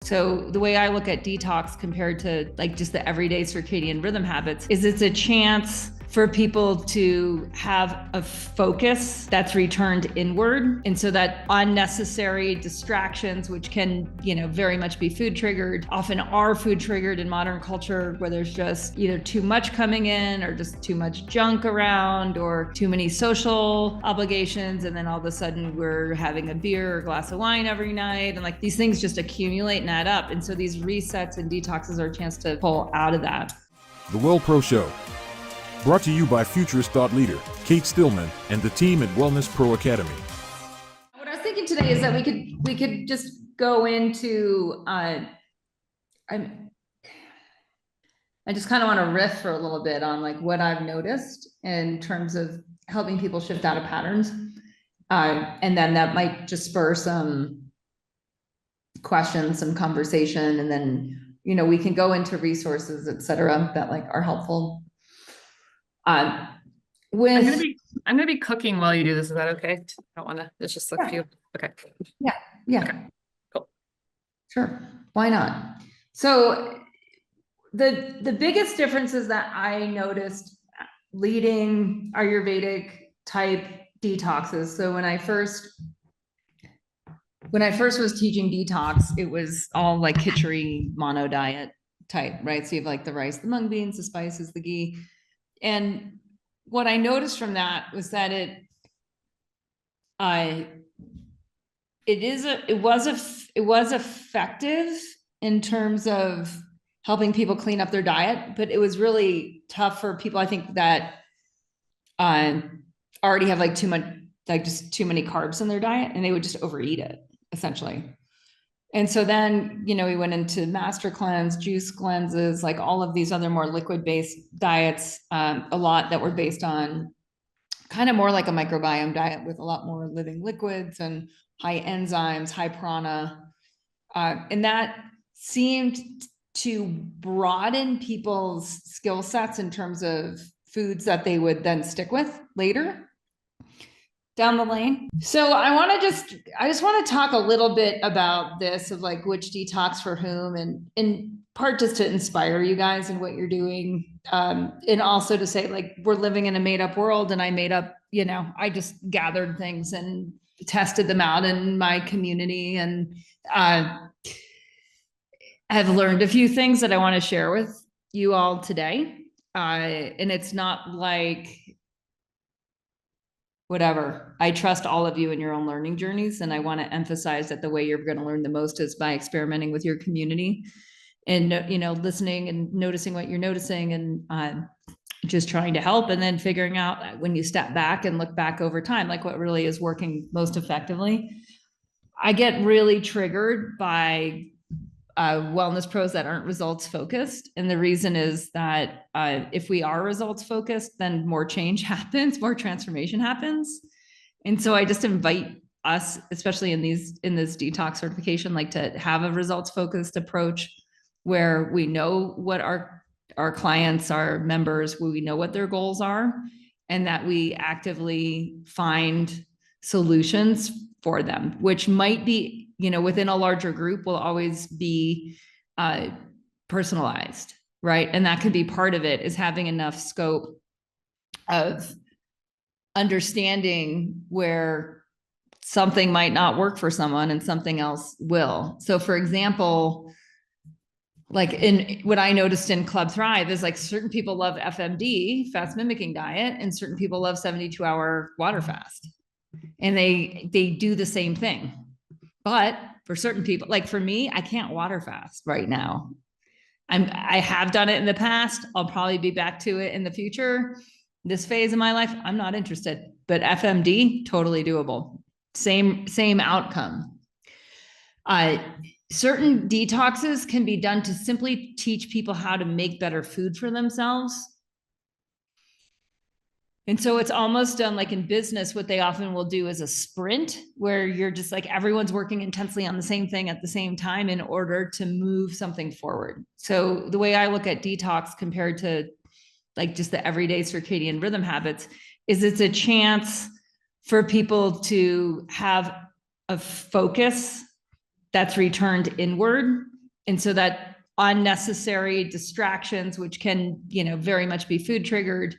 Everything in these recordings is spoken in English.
So the way I look at detox compared to like just the everyday circadian rhythm habits is it's a chance for people to have a focus that's returned inward. And so that unnecessary distractions, which can, very much be food triggered, often are food triggered in modern culture, where there's just either too much coming in or just too much junk around or too many social obligations. And then all of a sudden we're having a beer or a glass of wine every night. And like these things just accumulate and add up. And so these resets and detoxes are a chance to pull out of that. The Well Pro Show. Brought to you by futurist thought leader Kate Stillman and the team at Wellness Pro Academy. What I was thinking today is that we could just go into I just kind of want to riff for a little bit on like what I've noticed in terms of helping people shift out of patterns, and then that might just spur some questions, some conversation, and then we can go into resources, etc., that like are helpful. I'm gonna be cooking while you do this. Is that okay? I don't want to. It's just a few. Okay. Yeah. Okay. Cool. Sure. Why not? So the biggest differences that I noticed leading Ayurvedic type detoxes. So when I first was teaching detox, it was all like khichdi mono diet type, right? So you have like the rice, the mung beans, the spices, the ghee. And what I noticed from that was that it was effective in terms of helping people clean up their diet, but it was really tough for people, I think, that already have like too much, like just too many carbs in their diet, and they would just overeat it essentially. And so then, we went into master cleanse, juice cleanses, like all of these other more liquid-based diets, a lot that were based on kind of more like a microbiome diet with a lot more living liquids and high enzymes, high prana. And that seemed to broaden people's skill sets in terms of foods that they would then stick with later down the lane. So I just want to talk a little bit about this, of like which detox for whom, and in part just to inspire you guys in what you're doing. And also to say, like, we're living in a made up world, and I made up, I just gathered things and tested them out in my community, and I've learned a few things that I want to share with you all today. And it's not like, whatever. I trust all of you in your own learning journeys. And I want to emphasize that the way you're going to learn the most is by experimenting with your community and, listening and noticing what you're noticing, and just trying to help, and then figuring out when you step back and look back over time, like what really is working most effectively. I get really triggered by wellness pros that aren't results focused. And the reason is that if we are results focused, then more change happens, more transformation happens. And so I just invite us, especially in this detox certification, like to have a results focused approach where we know what our clients, our members, we know what their goals are, and that we actively find solutions for them, which might be, within a larger group, will always be personalized, right? And that could be part of it, is having enough scope of understanding where something might not work for someone and something else will. So for example, like in what I noticed in Club Thrive is like certain people love FMD, fast mimicking diet, and certain people love 72-hour water fast. And they do the same thing. But for certain people, like for me, I can't water fast right now. I have done it in the past. I'll probably be back to it in the future. This phase of my life, I'm not interested, but FMD, totally doable. Same outcome. Certain detoxes can be done to simply teach people how to make better food for themselves. And so it's almost done like in business, what they often will do is a sprint, where you're just like, everyone's working intensely on the same thing at the same time in order to move something forward. So the way I look at detox compared to like just the everyday circadian rhythm habits is it's a chance for people to have a focus that's returned inward. And so that unnecessary distractions, which can, very much be food triggered,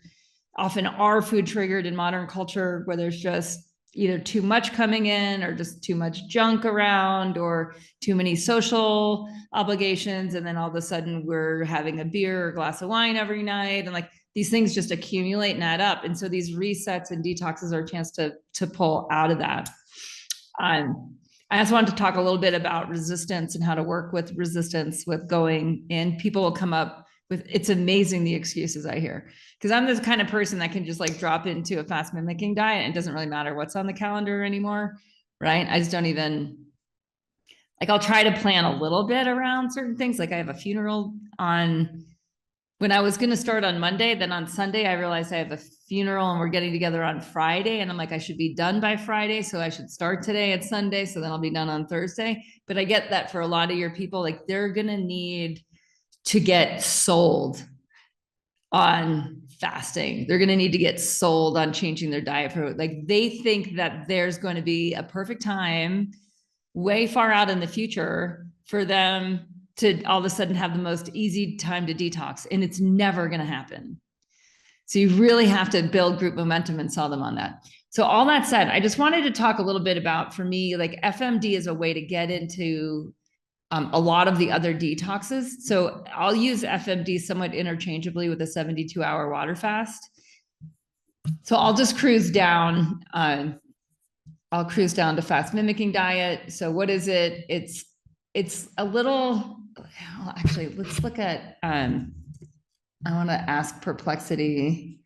often are food triggered in modern culture, where there's just either too much coming in or just too much junk around or too many social obligations. And then all of a sudden we're having a beer or a glass of wine every night. And like these things just accumulate and add up. And so these resets and detoxes are a chance to pull out of that. I also wanted to talk a little bit about resistance and how to work with resistance with going in. People will come up with, it's amazing the excuses I hear, because I'm this kind of person that can just like drop into a fast mimicking diet and it doesn't really matter what's on the calendar anymore, right? I just don't even, like, I'll try to plan a little bit around certain things. Like I have a funeral when I was going to start on Monday, then on Sunday, I realized I have a funeral and we're getting together on Friday. And I'm like, I should be done by Friday. So I should start today at Sunday. So then I'll be done on Thursday. But I get that for a lot of your people, like they're going to need to get sold on fasting. They're going to need to get sold on changing their diet for, like, they think that there's going to be a perfect time way far out in the future for them to all of a sudden have the most easy time to detox. And it's never going to happen. So you really have to build group momentum and sell them on that. So all that said, I just wanted to talk a little bit about, for me, like FMD is a way to get into a lot of the other detoxes. So I'll use FMD somewhat interchangeably with a 72-hour water fast. So I'll just cruise down. I'll cruise down to fast mimicking diet. So what is it? It's a little, well, actually, let's look at, I want to ask Perplexity,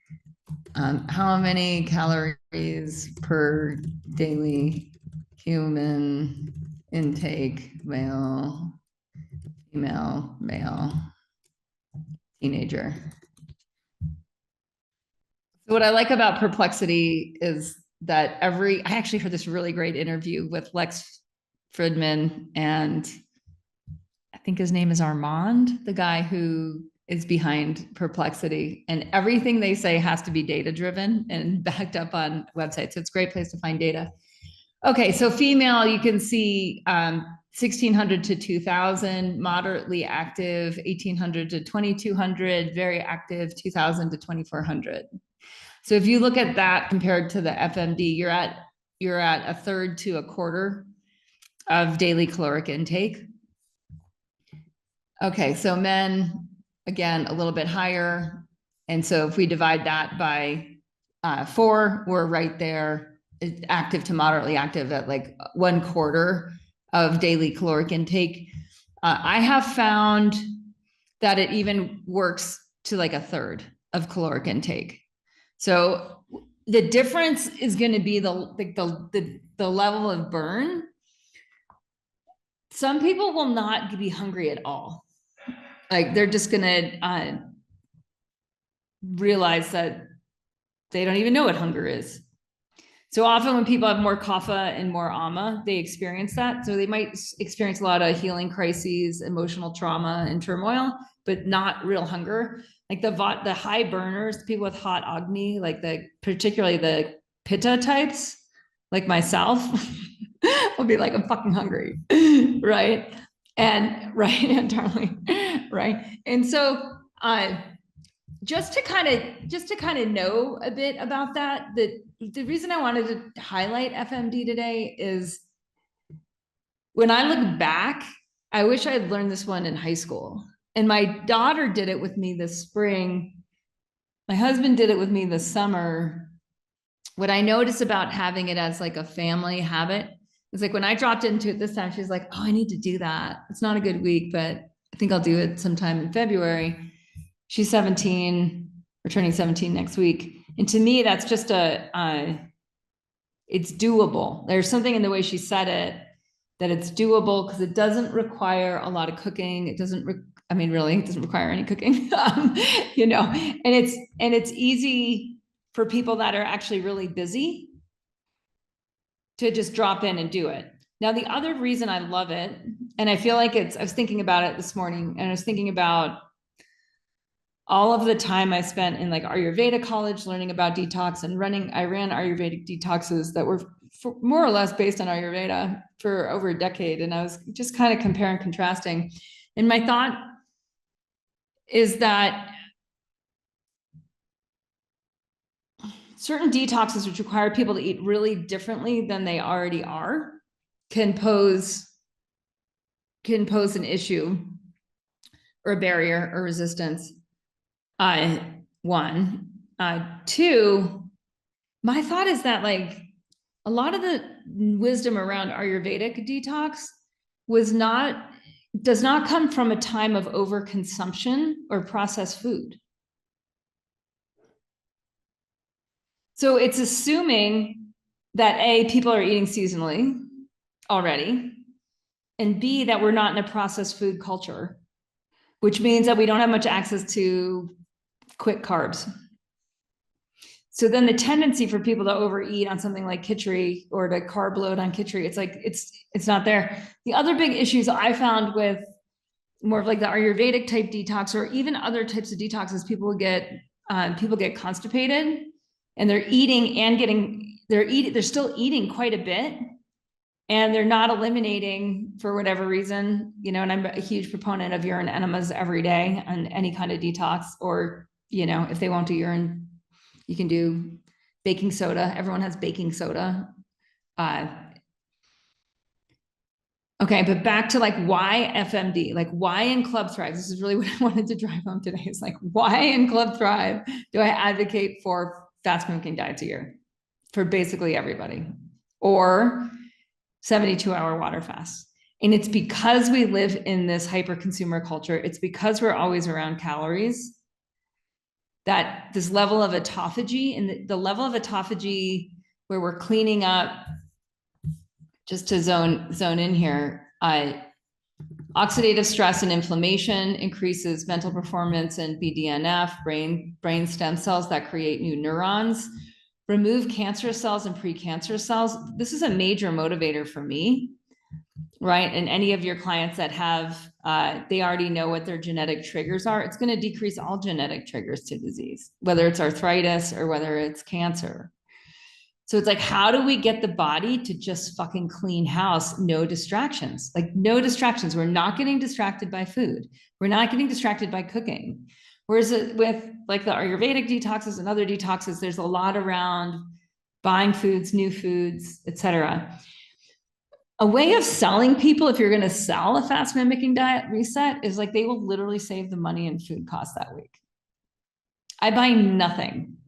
how many calories per daily human intake, male, female, male, teenager. So what I like about Perplexity is that I actually heard this really great interview with Lex Fridman, and I think his name is Armand, the guy who is behind Perplexity, and everything they say has to be data driven and backed up on websites. So it's a great place to find data. Okay, so female, you can see 1,600 to 2,000, moderately active 1,800 to 2,200, very active 2,000 to 2,400. So if you look at that compared to the FMD, you're at a third to a quarter of daily caloric intake. Okay, so men, again, a little bit higher. And so if we divide that by 4, we're right there, active to moderately active at like 1/4 of daily caloric intake. I have found that it even works to like a third of caloric intake. So the difference is going to be the level of burn. Some people will not be hungry at all. Like they're just going to realize that they don't even know what hunger is. So often when people have more kapha and more ama, they experience that. So they might experience a lot of healing crises, emotional trauma and turmoil, but not real hunger. Like the high burners, people with hot agni, like particularly the pitta types, like myself, will be like, I'm fucking hungry, right? And right, entirely, right. And so just to kind of know a bit about that, the reason I wanted to highlight FMD today is when I look back, I wish I had learned this one in high school. And my daughter did it with me this spring. My husband did it with me this summer. What I noticed about having it as like a family habit is like when I dropped into it this time, she's like, oh, I need to do that. It's not a good week, but I think I'll do it sometime in February. She's 17, we're turning 17 next week. And to me, that's just it's doable. There's something in the way she said it that it's doable because it doesn't require a lot of cooking. It doesn't, really, it doesn't require any cooking, and it's easy for people that are actually really busy to just drop in and do it. Now, the other reason I love it, and I feel like I was thinking about it this morning, and I was thinking about all of the time I spent in like Ayurveda college learning about detox and I ran Ayurvedic detoxes that were more or less based on Ayurveda for over a decade. And I was just kind of comparing and contrasting. And my thought is that certain detoxes, which require people to eat really differently than they already are, can pose an issue or a barrier or resistance. One. Two, my thought is that like a lot of the wisdom around Ayurvedic detox does not come from a time of overconsumption or processed food. So it's assuming that A, people are eating seasonally already, and B, that we're not in a processed food culture, which means that we don't have much access to quick carbs. So then the tendency for people to overeat on something like khichdi or to carb load on khichdi, it's like, it's not there. The other big issues I found with more of like the Ayurvedic type detox, or even other types of detoxes, people get constipated and they're still eating quite a bit, and they're not eliminating for whatever reason, you know, and I'm a huge proponent of urine enemas every day on any kind of detox, or, you know, if they won't do urine, you can do baking soda. Everyone has baking soda. Okay, but back to like why FMD, like why in Club Thrive? This is really what I wanted to drive home today. Is like, why in Club Thrive do I advocate for fast mimicking diets a year for basically everybody, or 72-hour water fast? And it's because we live in this hyper consumer culture. It's because we're always around calories, that this level of autophagy, and the level of autophagy where we're cleaning up, just to zone in here, oxidative stress and inflammation increases mental performance and BDNF, brain stem cells that create new neurons, remove cancer cells and precancer cells. This is a major motivator for me, right? And any of your clients that have, they already know what their genetic triggers are. It's going to decrease all genetic triggers to disease, whether it's arthritis or whether it's cancer. So it's like, how do we get the body to just fucking clean house? No distractions, like no distractions. We're not getting distracted by food. We're not getting distracted by cooking. Whereas with like the Ayurvedic detoxes and other detoxes, there's a lot around buying foods, new foods, etc. A way of selling people, if you're going to sell a fast mimicking diet reset, is like they will literally save the money and food costs that week. I buy nothing,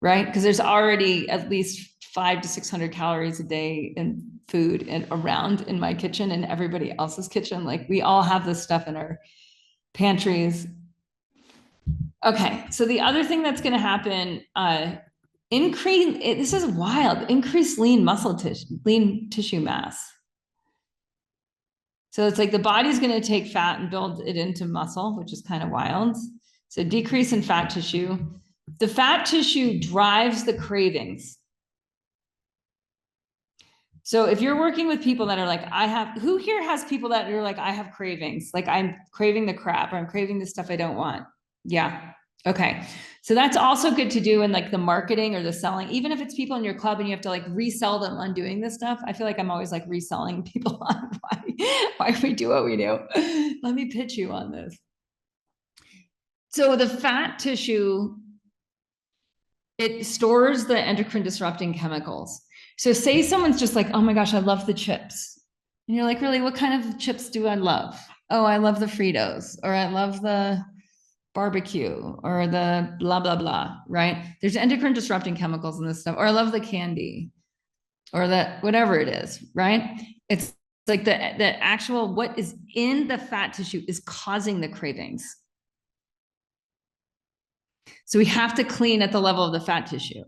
right? Because there's already at least 500 to 600 calories a day in food and around in my kitchen and everybody else's kitchen. Like we all have this stuff in our pantries. Okay, so the other thing that's going to happen, this is wild, increase lean tissue mass. So it's like the body's going to take fat and build it into muscle, which is kind of wild. So decrease in fat tissue. The fat tissue drives the cravings. So if you're working with people that are like, who here has people that are like, I have cravings, like I'm craving the crap, or I'm craving the stuff I don't want. Yeah. Okay. So that's also good to do in like the marketing or the selling, even if it's people in your club and you have to like resell them on doing this stuff. I feel like I'm always like reselling people on why we do what we do. Let me pitch you on this. So the fat tissue, it stores the endocrine disrupting chemicals. So say someone's just like, oh my gosh, I love the chips. And you're like, really, what kind of chips do I love? Oh, I love the Fritos, or I love the barbecue, or the blah, blah, blah, right? There's endocrine disrupting chemicals in this stuff, or I love the candy, or that whatever it is, right? It's like the actual, what is in the fat tissue is causing the cravings. So we have to clean at the level of the fat tissue.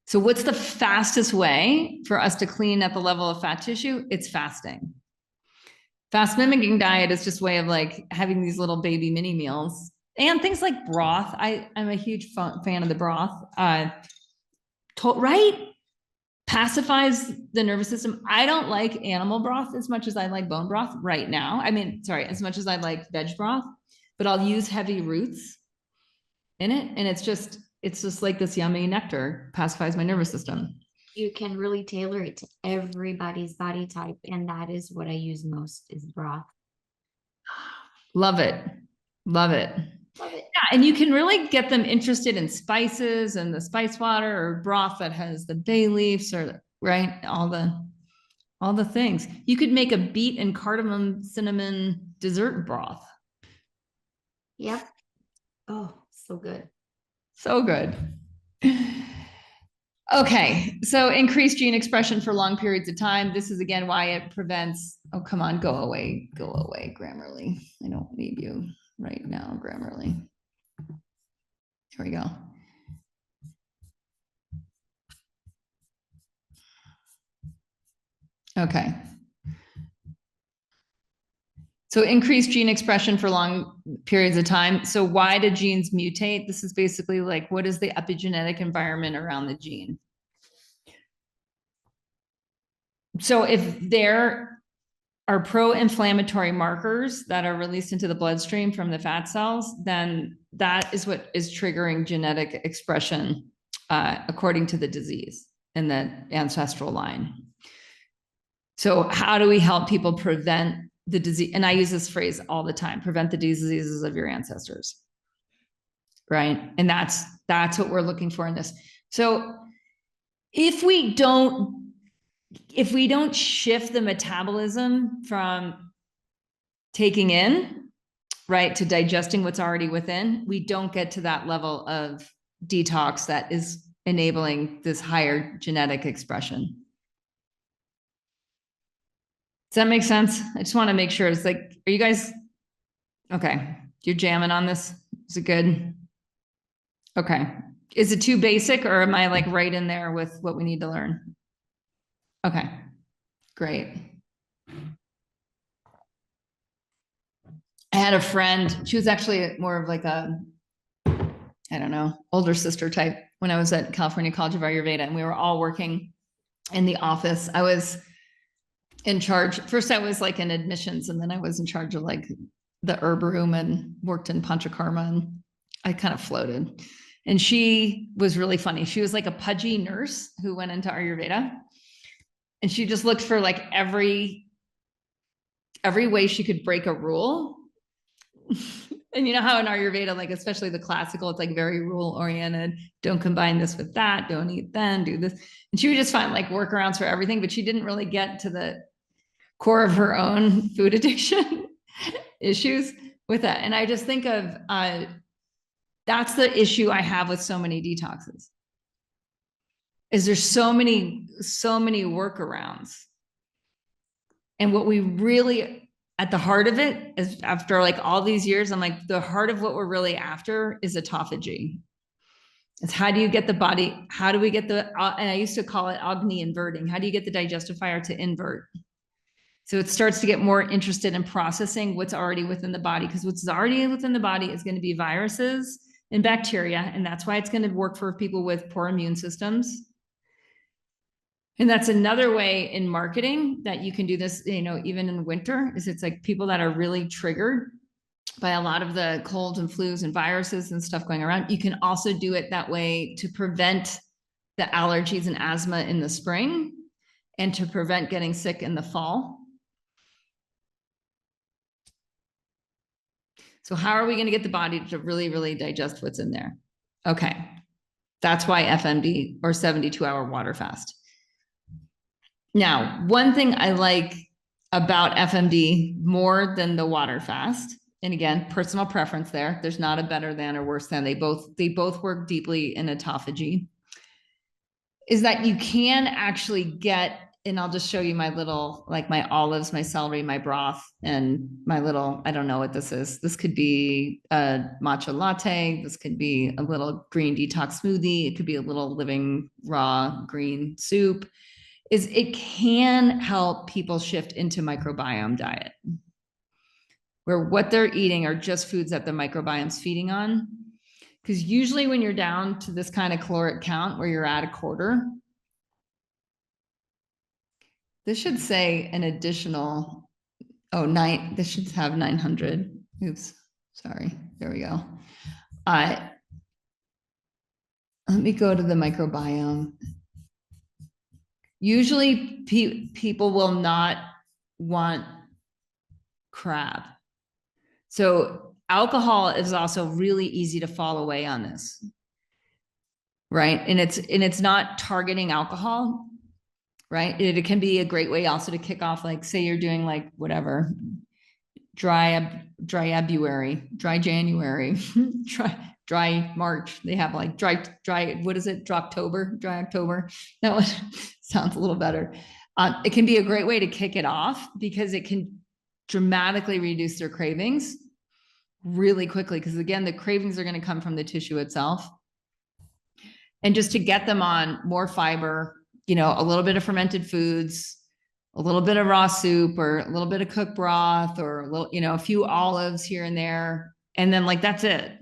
So what's the fastest way for us to clean at the level of fat tissue? It's fasting. Fast mimicking diet is just a way of like having these little baby mini meals and things like broth. I'm a huge fan of the broth. Right? Pacifies the nervous system. I don't like animal broth as much as I like bone broth right now. I mean, sorry, as much as I like veg broth, but I'll use heavy roots in it. And it's just like this yummy nectar, pacifies my nervous system. You can really tailor it to everybody's body type. And that is what I use most, is broth. Love it. Love it. Love it. Yeah, and you can really get them interested in spices and the spice water or broth that has the bay leaves or right, all the things. You could make a beet and cardamom cinnamon dessert broth. Yep. Oh, so good. So good. Okay, so increased gene expression for long periods of time. This is again why it prevents, oh, come on, go away, Grammarly. I don't need you right now, Grammarly. Here we go. Okay. So increased gene expression for long periods of time. So why do genes mutate? This is basically like, what is the epigenetic environment around the gene? So if there are pro-inflammatory markers that are released into the bloodstream from the fat cells, then that is what is triggering genetic expression according to the disease in the ancestral line. So how do we help people prevent the disease? And I use this phrase all the time, prevent the diseases of your ancestors, right? And that's what we're looking for in this. So if we don't shift the metabolism from taking in, right, to digesting what's already within, we don't get to that level of detox that is enabling this higher genetic expression. Does that make sense? I just want to make sure. It's like, are you guys okay? You're jamming on this? Is it good? Okay. Is it too basic or am I like right in there with what we need to learn? Okay, great. I had a friend, she was actually more of like a, I don't know, older sister type when I was at California College of Ayurveda, and we were all working in the office. I was in charge. First, I was like in admissions, and then I was in charge of like the herb room and worked in Panchakarma, and I kind of floated. And she was really funny. She was like a pudgy nurse who went into Ayurveda, and she just looked for like every way she could break a rule. And you know how in Ayurveda, like especially the classical, it's like very rule oriented. Don't combine this with that. Don't eat then. Do this. And she would just find like workarounds for everything, but she didn't really get to the core of her own food addiction issues with that. And I just think of that's the issue I have with so many detoxes. Is there's so many workarounds. And what we really at the heart of it is, after like all these years, I'm like, the heart of what we're really after is autophagy. It's how do you get the body, how do we get the, and I used to call it Agni inverting. How do you get the digestive fire to invert? So it starts to get more interested in processing what's already within the body, because what's already within the body is going to be viruses and bacteria. And that's why it's going to work for people with poor immune systems. And that's another way in marketing that you can do this, you know, even in winter, is it's like people that are really triggered by a lot of the colds and flus and viruses and stuff going around. You can also do it that way to prevent the allergies and asthma in the spring and to prevent getting sick in the fall. So how are we going to get the body to really, really digest what's in there? Okay. That's why FMD, or 72-hour water fast. Now, one thing I like about FMD more than the water fast, and again, personal preference there, there's not a better than or worse than, they both work deeply in autophagy, is that you can actually get, and I'll just show you my little, like my olives, my celery, my broth, and my little, I don't know what this is. This could be a matcha latte. This could be a little green detox smoothie. It could be a little living raw green soup. Is it can help people shift into microbiome diet, where what they're eating are just foods that the microbiome's feeding on. Because usually when you're down to this kind of caloric count where you're at a quarter, this should say an additional, this should have 900. Oops, sorry, there we go. Let me go to the microbiome. Usually people will not want crab. So alcohol is also really easy to fall away on this. Right. And it's not targeting alcohol, right? It can be a great way also to kick off, like, say you're doing like whatever, dry January, dry March. They have like dry, what is it? Dry October. That one sounds a little better. It can be a great way to kick it off because it can dramatically reduce their cravings really quickly. Because again, the cravings are going to come from the tissue itself. And just to get them on more fiber, you know, a little bit of fermented foods, a little bit of raw soup, or a little bit of cooked broth, or a little, you know, a few olives here and there. And then like, that's it.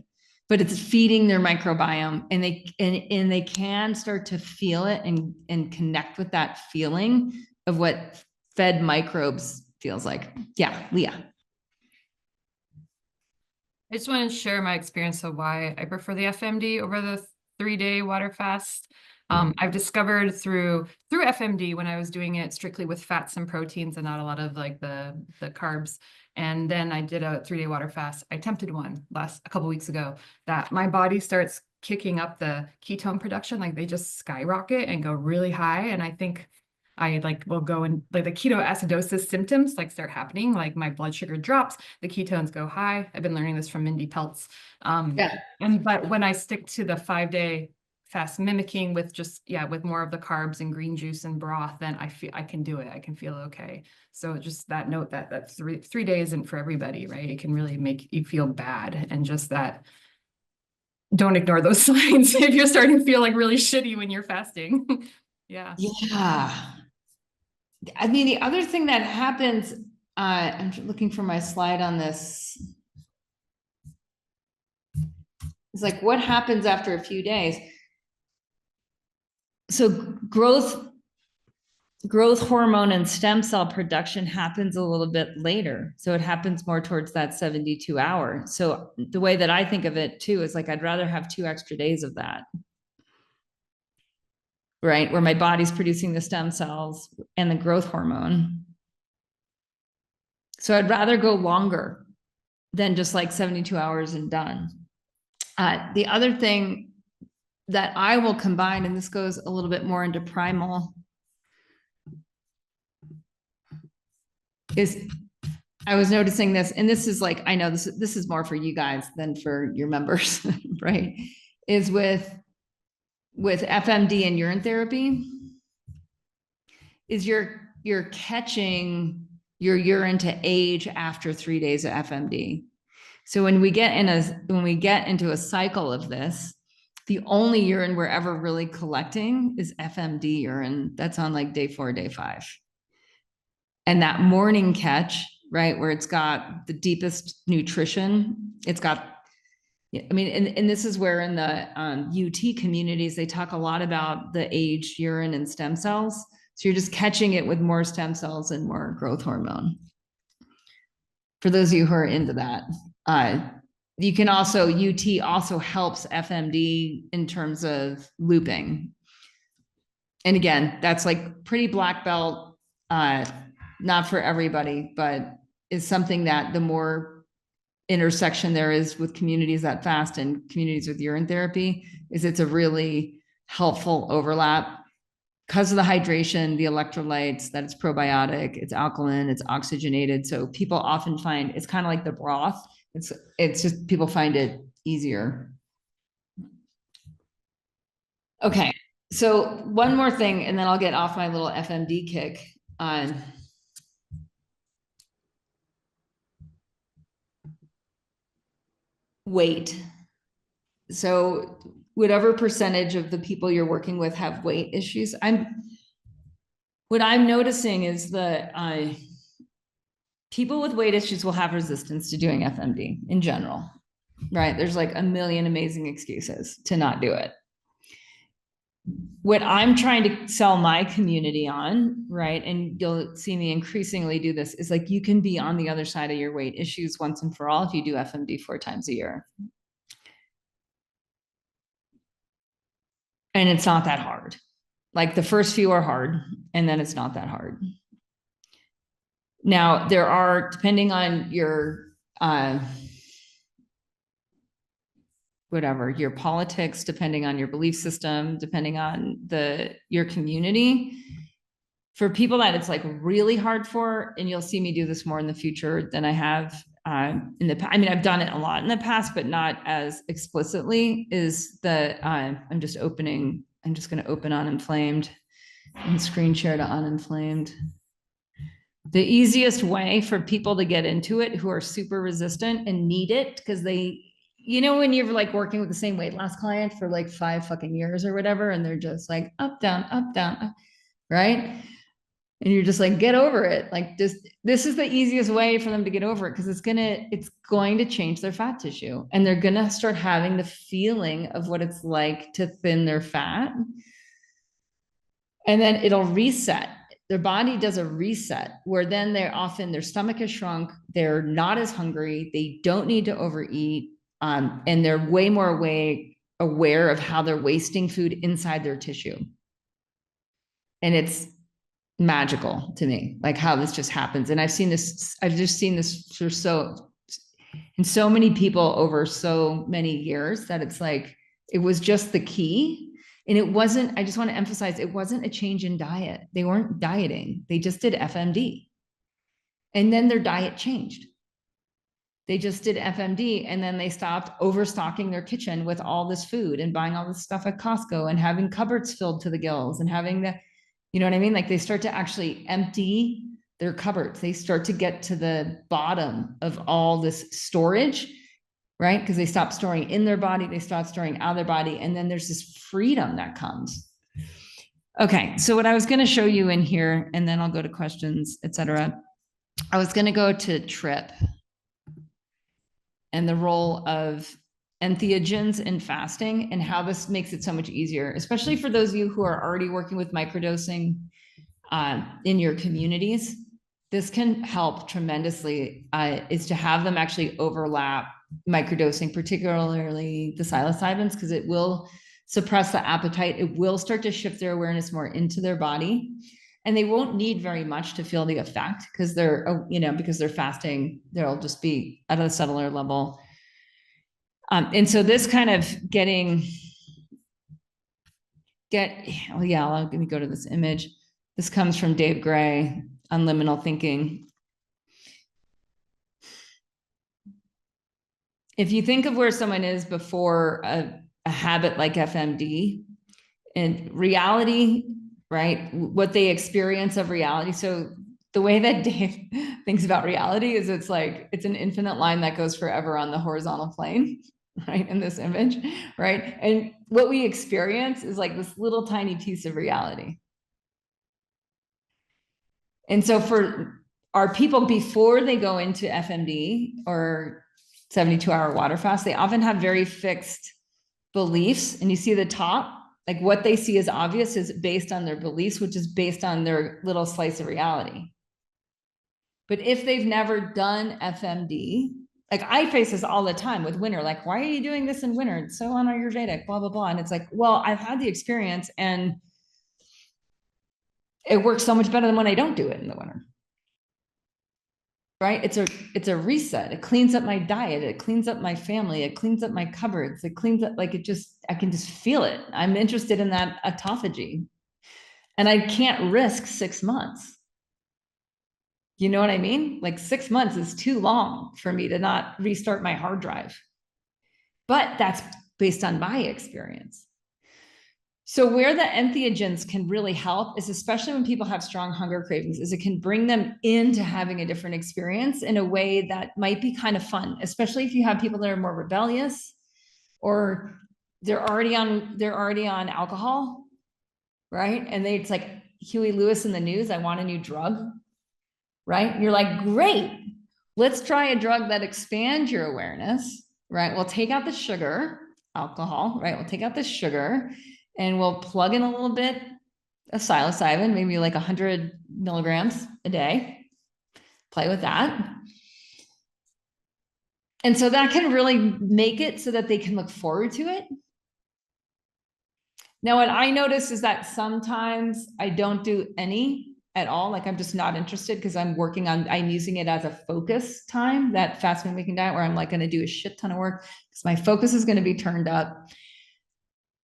But it's feeding their microbiome, and they can start to feel it and connect with that feeling of what fed microbes feels like. Yeah, Leah. I just want to share my experience of why I prefer the FMD over the 3-day water fast. I've discovered through FMD, when I was doing it strictly with fats and proteins and not a lot of like the carbs. And then I did a 3-day water fast. I attempted one a couple weeks ago, that my body starts kicking up the ketone production. Like they just skyrocket and go really high. And I think I like will go in, like the ketoacidosis symptoms like start happening, like my blood sugar drops, the ketones go high. I've been learning this from Mindy Peltz. But when I stick to the 5-day fast, mimicking with just, with more of the carbs and green juice and broth, then I feel I can do it. I can feel okay. So just that note that 3 days isn't for everybody, right? It can really make you feel bad. And just that, don't ignore those signs if you're starting to feel like really shitty when you're fasting. Yeah. I mean, the other thing that happens, I'm looking for my slide on this. It's like, what happens after a few days? So growth hormone and stem cell production happens a little bit later. So it happens more towards that 72 hour. So the way that I think of it too, is like, I'd rather have 2 extra days of that. Right? Where my body's producing the stem cells and the growth hormone. So I'd rather go longer than just like 72 hours and done. The other thing that I will combine, and this goes a little bit more into primal, is I was noticing this, and this is like, I know this is more for you guys than for your members, right? Is with FMD and urine therapy, is you're catching your urine to age after 3 days of FMD. So when we get into a cycle of this, the only urine we're ever really collecting is FMD urine. That's on like day 4, day 5. And that morning catch, right, where it's got the deepest nutrition, it's got, I mean, and this is where in the UT communities, they talk a lot about the aged urine and stem cells. So you're just catching it with more stem cells and more growth hormone. For those of you who are into that, you can also, UT also helps FMD in terms of looping. And again, that's like pretty black belt, not for everybody, but is something that the more intersection there is with communities that fast and communities with urine therapy, is it's a really helpful overlap because of the hydration, the electrolytes, that it's probiotic, it's alkaline, it's oxygenated. So people often find it's kind of like the broth. It's just people find it easier. Okay, so one more thing, and then I'll get off my little FMD kick on weight. So whatever percentage of the people you're working with have weight issues, what I'm noticing is that people with weight issues will have resistance to doing FMD in general, right? There's like a million amazing excuses to not do it. What I'm trying to sell my community on, right, and you'll see me increasingly do this, is like, you can be on the other side of your weight issues once and for all if you do FMD 4 times a year. And it's not that hard. Like the first few are hard, and then it's not that hard. Now, there are, depending on your whatever, your politics, depending on your belief system, depending on your community. For people that it's like really hard for, and you'll see me do this more in the future than I have in the past. I mean, I've done it a lot in the past, but not as explicitly, is the, I'm just going to open Uninflamed and screen share to Uninflamed. The easiest way for people to get into it who are super resistant and need it, because they, you know, when you're like working with the same weight loss client for like 5 fucking years or whatever, and they're just like up, down, up, right? And you're just like, get over it. Like this is the easiest way for them to get over it, because it's going to change their fat tissue, and they're going to start having the feeling of what it's like to thin their fat. And then it'll reset. Their body does a reset where then their stomach is shrunk. They're not as hungry. They don't need to overeat. And they're way more aware of how they're wasting food inside their tissue. And it's magical to me, like how this just happens. And I've just seen this for so many people over so many years, that it's like, it was just the key. And it wasn't, I just want to emphasize, it wasn't a change in diet. They weren't dieting. They just did FMD. And then their diet changed. They just did FMD, and then they stopped overstocking their kitchen with all this food and buying all this stuff at Costco and having cupboards filled to the gills and having you know what I mean? Like they start to actually empty their cupboards. They start to get to the bottom of all this storage, right? Because they stop storing in their body, they stop storing out of their body. And then there's this freedom that comes. Okay, so what I was going to show you in here, and then I'll go to questions, etc. I was going to go to TRIP and the role of entheogens in fasting, and how this makes it so much easier, especially for those of you who are already working with microdosing in your communities. This can help tremendously, is to have them actually overlap microdosing, particularly the psilocybins, because it will suppress the appetite. It will start to shift their awareness more into their body, and they won't need very much to feel the effect, because because they're fasting, they'll just be at a cellular level. And so this kind of let me go to this image. This comes from Dave Gray on liminal thinking. If you think of where someone is before a habit like FMD and reality, right? What they experience of reality. So the way that Dave thinks about reality is it's an infinite line that goes forever on the horizontal plane, right? In this image, right? And what we experience is like this little tiny piece of reality. And so for our people, before they go into FMD or 72-hour water fast, they often have very fixed beliefs. And you see the top, like what they see as obvious is based on their beliefs, which is based on their little slice of reality. But if they've never done FMD, like I face this all the time with winter, like, why are you doing this in winter? It's so un-Ayurvedic, blah, blah, blah. And it's like, well, I've had the experience and it works so much better than when I don't do it in the winter. Right? It's a reset. It cleans up my diet. It cleans up my family. It cleans up my cupboards. It cleans up, like I can just feel it. I'm interested in that autophagy. And I can't risk 6 months. You know what I mean? Like 6 months is too long for me to not restart my hard drive. But that's based on my experience. So where the entheogens can really help is, especially when people have strong hunger cravings, is it can bring them into having a different experience in a way that might be kind of fun, especially if you have people that are more rebellious or they're already on alcohol, right? And it's like Huey Lewis in the news, I want a new drug, right? And you're like, great, let's try a drug that expands your awareness, right? We'll take out the sugar, alcohol, right? We'll take out the sugar and we'll plug in a little bit of psilocybin, maybe like 100 milligrams a day, play with that. And so that can really make it so that they can look forward to it. Now, what I notice is that sometimes I don't do any at all. Like I'm just not interested because I'm using it as a focus time, that fasting waking diet where I'm like going to do a shit ton of work because my focus is going to be turned up.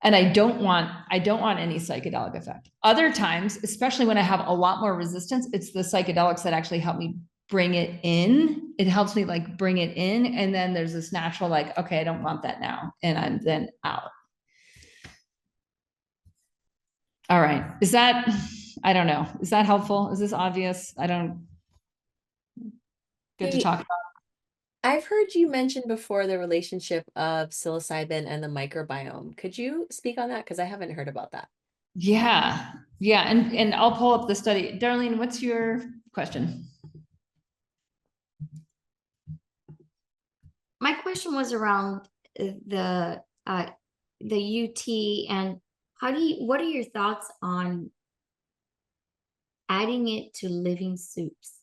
And I don't want any psychedelic effect. Other times, especially when I have a lot more resistance, it's the psychedelics that actually help me bring it in. It helps me like bring it in. And then there's this natural, like, okay, I don't want that now. And I'm then out. All right. Is that, I don't know. Is that helpful? Is this obvious? Good to Hey, talk about. I've heard you mention before the relationship of psilocybin and the microbiome. Could you speak on that? Because I haven't heard about that. Yeah. Yeah. And I'll pull up the study. Darlene, what's your question? My question was around the UT and what are your thoughts on adding it to living soups?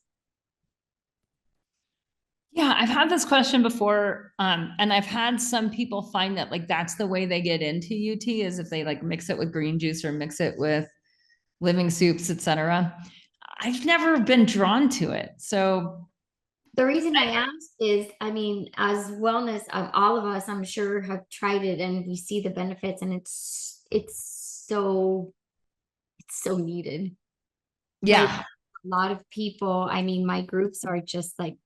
Yeah, I've had this question before, and I've had some people find that like that's the way they get into UT is if they like mix it with green juice or mix it with living soups, etc. I've never been drawn to it. So The reason I asked is, I mean, as wellness, all of us, I'm sure, have tried it and we see the benefits, and it's so needed. Like yeah, a lot of people, I mean, my groups are just like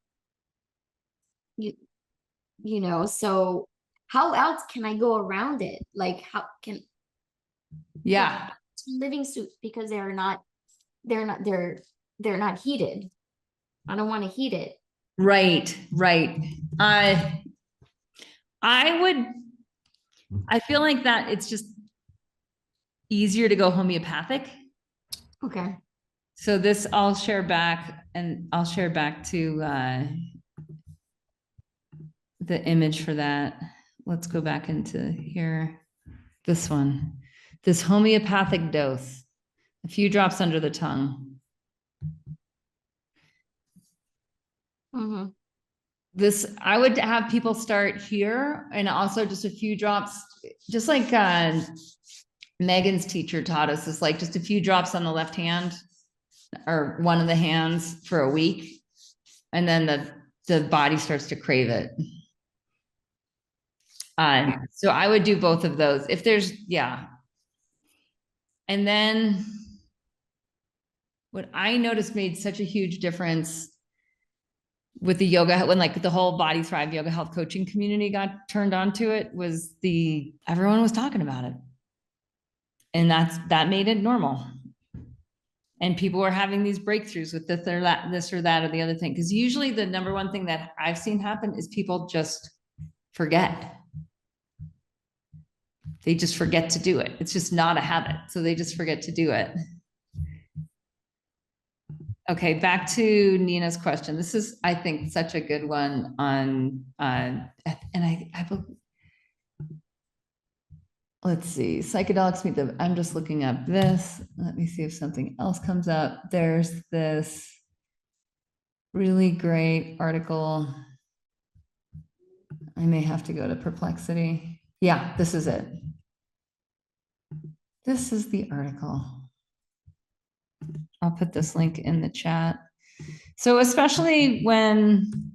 you know, so how else can I go around it? Like how can yeah, living soups, because they're not heated. I don't want to heat it. right, right. I feel like that it's just easier to go homeopathic. Okay. So this I'll share back to the image for that. Let's go back into here. This one, this homeopathic dose, a few drops under the tongue. Mm-hmm. This, I would have people start here and also just a few drops, just like Megan's teacher taught us, is like just a few drops on the left hand or one of the hands for a week. And then the body starts to crave it. So I would do both of those if there's, yeah. And then what I noticed made such a huge difference with the yoga, when like the whole Body Thrive yoga health coaching community got turned on to it, was everyone was talking about it. And that made it normal. And people were having these breakthroughs with this or that or the other thing. Because usually the number one thing that I've seen happen is people just forget. They just forget to do it. It's just not a habit. So they just forget to do it. Okay, back to Nina's question. This is, I think, such a good one on, and let's see, psychedelics meet I'm just looking up this. Let me see if something else comes up. There's this really great article. I may have to go to Perplexity. Yeah, this is it. This is the article. I'll put this link in the chat. So especially when,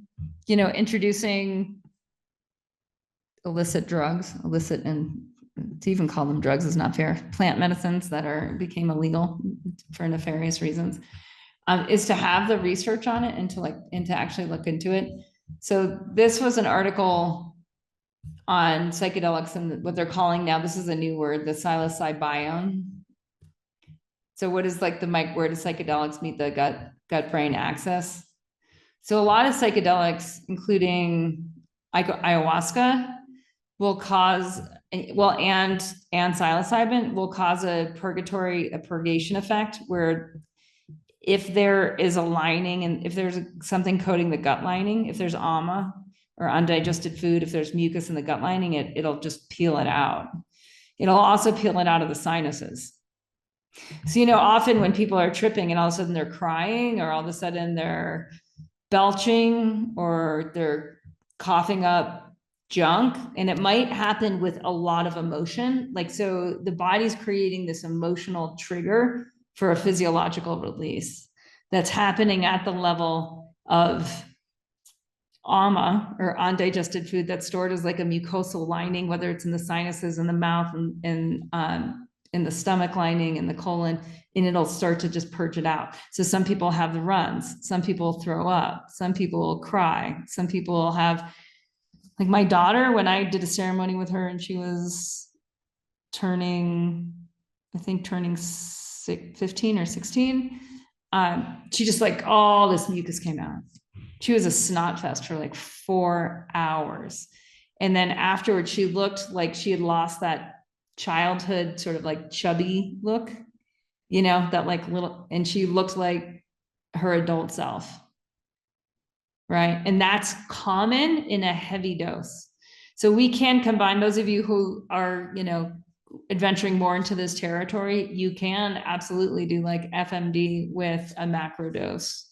introducing illicit drugs, and to even call them drugs is not fair, plant medicines that became illegal for nefarious reasons, is to have the research on it and to actually look into it. So this was an article on psychedelics and what they're calling now, this is a new word, the psilocybin. So what is like where do psychedelics meet the gut-brain axis? So a lot of psychedelics, including ayahuasca, will cause, and psilocybin will cause a purgation effect, where if there is a lining and if there's something coating the gut lining, if there's ama or undigested food, if there's mucus in the gut lining, it'll just peel it out. It'll also peel it out of the sinuses. So, often when people are tripping and all of a sudden they're crying, or all of a sudden they're belching, or they're coughing up junk, and it might happen with a lot of emotion. Like, so the body's creating this emotional trigger for a physiological release that's happening at the level of AMA, or undigested food, that's stored as like a mucosal lining, whether it's in the sinuses, in the mouth, and in the stomach lining, in the colon, and it'll start to just purge it out. So some people have the runs, some people throw up, some people will cry, some people will have, like my daughter, when I did a ceremony with her and she was turning 15 or 16, she just like all this mucus came out. She was a snot fest for like 4 hours. And then afterwards, she looked like she had lost that childhood sort of like chubby look, you know, that like little, and she looked like her adult self. Right. And that's common in a heavy dose. So we can combine, those of you who are, you know, adventuring more into this territory, you can absolutely do like FMD with a macro dose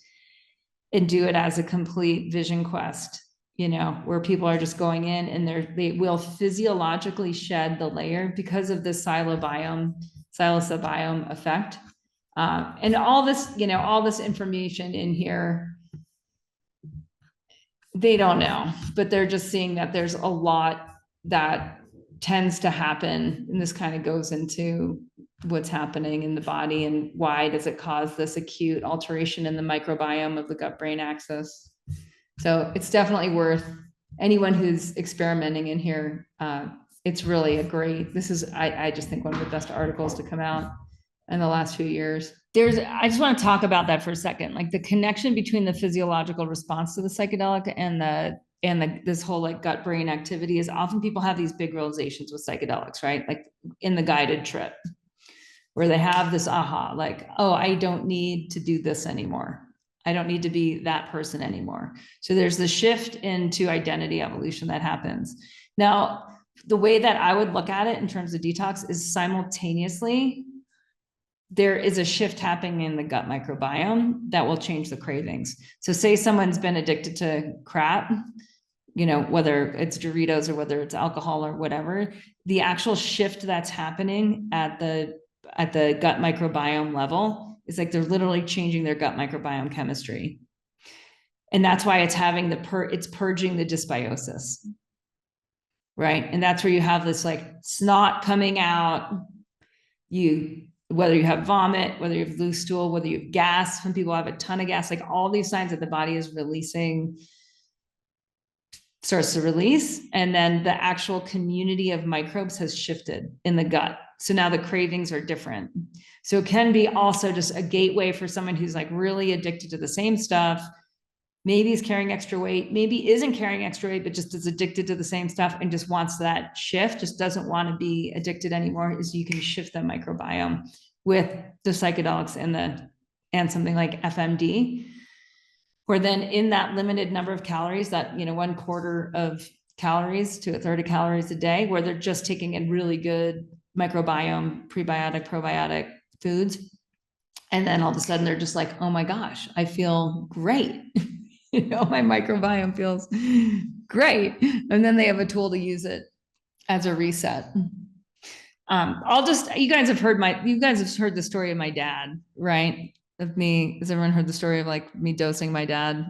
and do it as a complete vision quest, you know, where people are just going in and they will physiologically shed the layer because of the psilocybe effect. And all this, you know, all this information in here, they don't know, but they're just seeing that there's a lot that tends to happen. And this kind of goes into what's happening in the body and why does it cause this acute alteration in the microbiome of the gut-brain axis. So it's definitely worth anyone who's experimenting in here. It's really a great, this is, I just think one of the best articles to come out in the last few years. I just want to talk about that for a second, like the connection between the physiological response to the psychedelic and this whole like gut brain activity is often people have these big realizations with psychedelics, right? Like in the guided trip where they have this aha, like, oh, I don't need to do this anymore. I don't need to be that person anymore. So there's the shift into identity evolution that happens. Now, the way that I would look at it in terms of detox is simultaneously, there is a shift happening in the gut microbiome that will change the cravings. So say someone's been addicted to crap, you know, whether it's Doritos or whether it's alcohol or whatever, the actual shift that's happening at the gut microbiome level is like they're literally changing their gut microbiome chemistry. And that's why it's having it's purging the dysbiosis, right? And that's where you have this like snot coming out, whether you have vomit, whether you have loose stool, whether you have gas, some people have a ton of gas, like all these signs that the body is releasing, starts to release. And then the actual community of microbes has shifted in the gut. So now the cravings are different. So it can be also just a gateway for someone who's like really addicted to the same stuff. Maybe is carrying extra weight, maybe isn't carrying extra weight, but just is addicted to the same stuff and just wants that shift, just doesn't want to be addicted anymore, is you can shift the microbiome with the psychedelics and something like FMD, where then in that limited number of calories, that, you know, 1/4 of calories to 1/3 of calories a day, where they're just taking in really good microbiome, prebiotic, probiotic foods. And then all of a sudden they're just like, oh my gosh, I feel great. You know, my microbiome feels great. And then they have a tool to use it as a reset. You guys have heard the story of my dad, right? Of me, has everyone heard the story of like me dosing my dad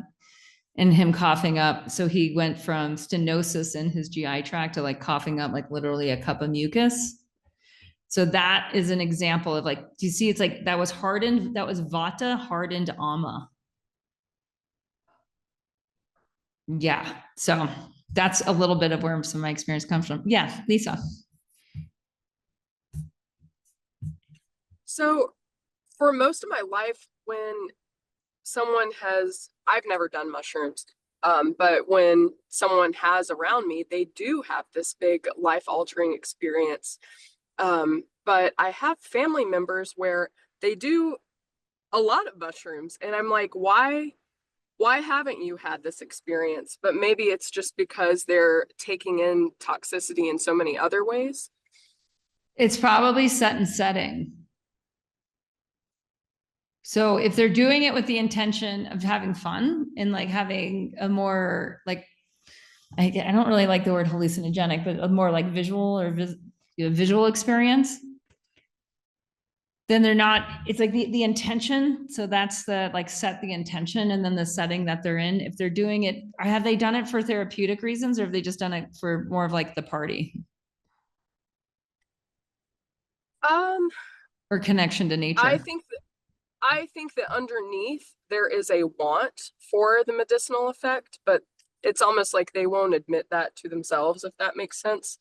and him coughing up? So he went from stenosis in his GI tract to like coughing up like literally a cup of mucus. So that is an example of like, do you see, it's like that was hardened, that was vata hardened ama. Yeah. So that's a little bit of where some of my experience comes from. Yeah, Lisa. So for most of my life, when I've never done mushrooms, but when someone has around me, they do have this big life-altering experience. But I have family members where they do a lot of mushrooms, and I'm like, why haven't you had this experience? But maybe it's just because they're taking in toxicity in so many other ways. It's probably set and setting. So if they're doing it with the intention of having fun and like having a more like, I don't really like the word hallucinogenic, but a more like visual or visual experience, then they're not, it's like the intention. So that's the, like, set the intention, and then the setting that they're in. If they're doing it, have they done it for therapeutic reasons, or have they just done it for more of like the party or connection to nature? I think that underneath there is a want for the medicinal effect, but it's almost like they won't admit that to themselves, if that makes sense.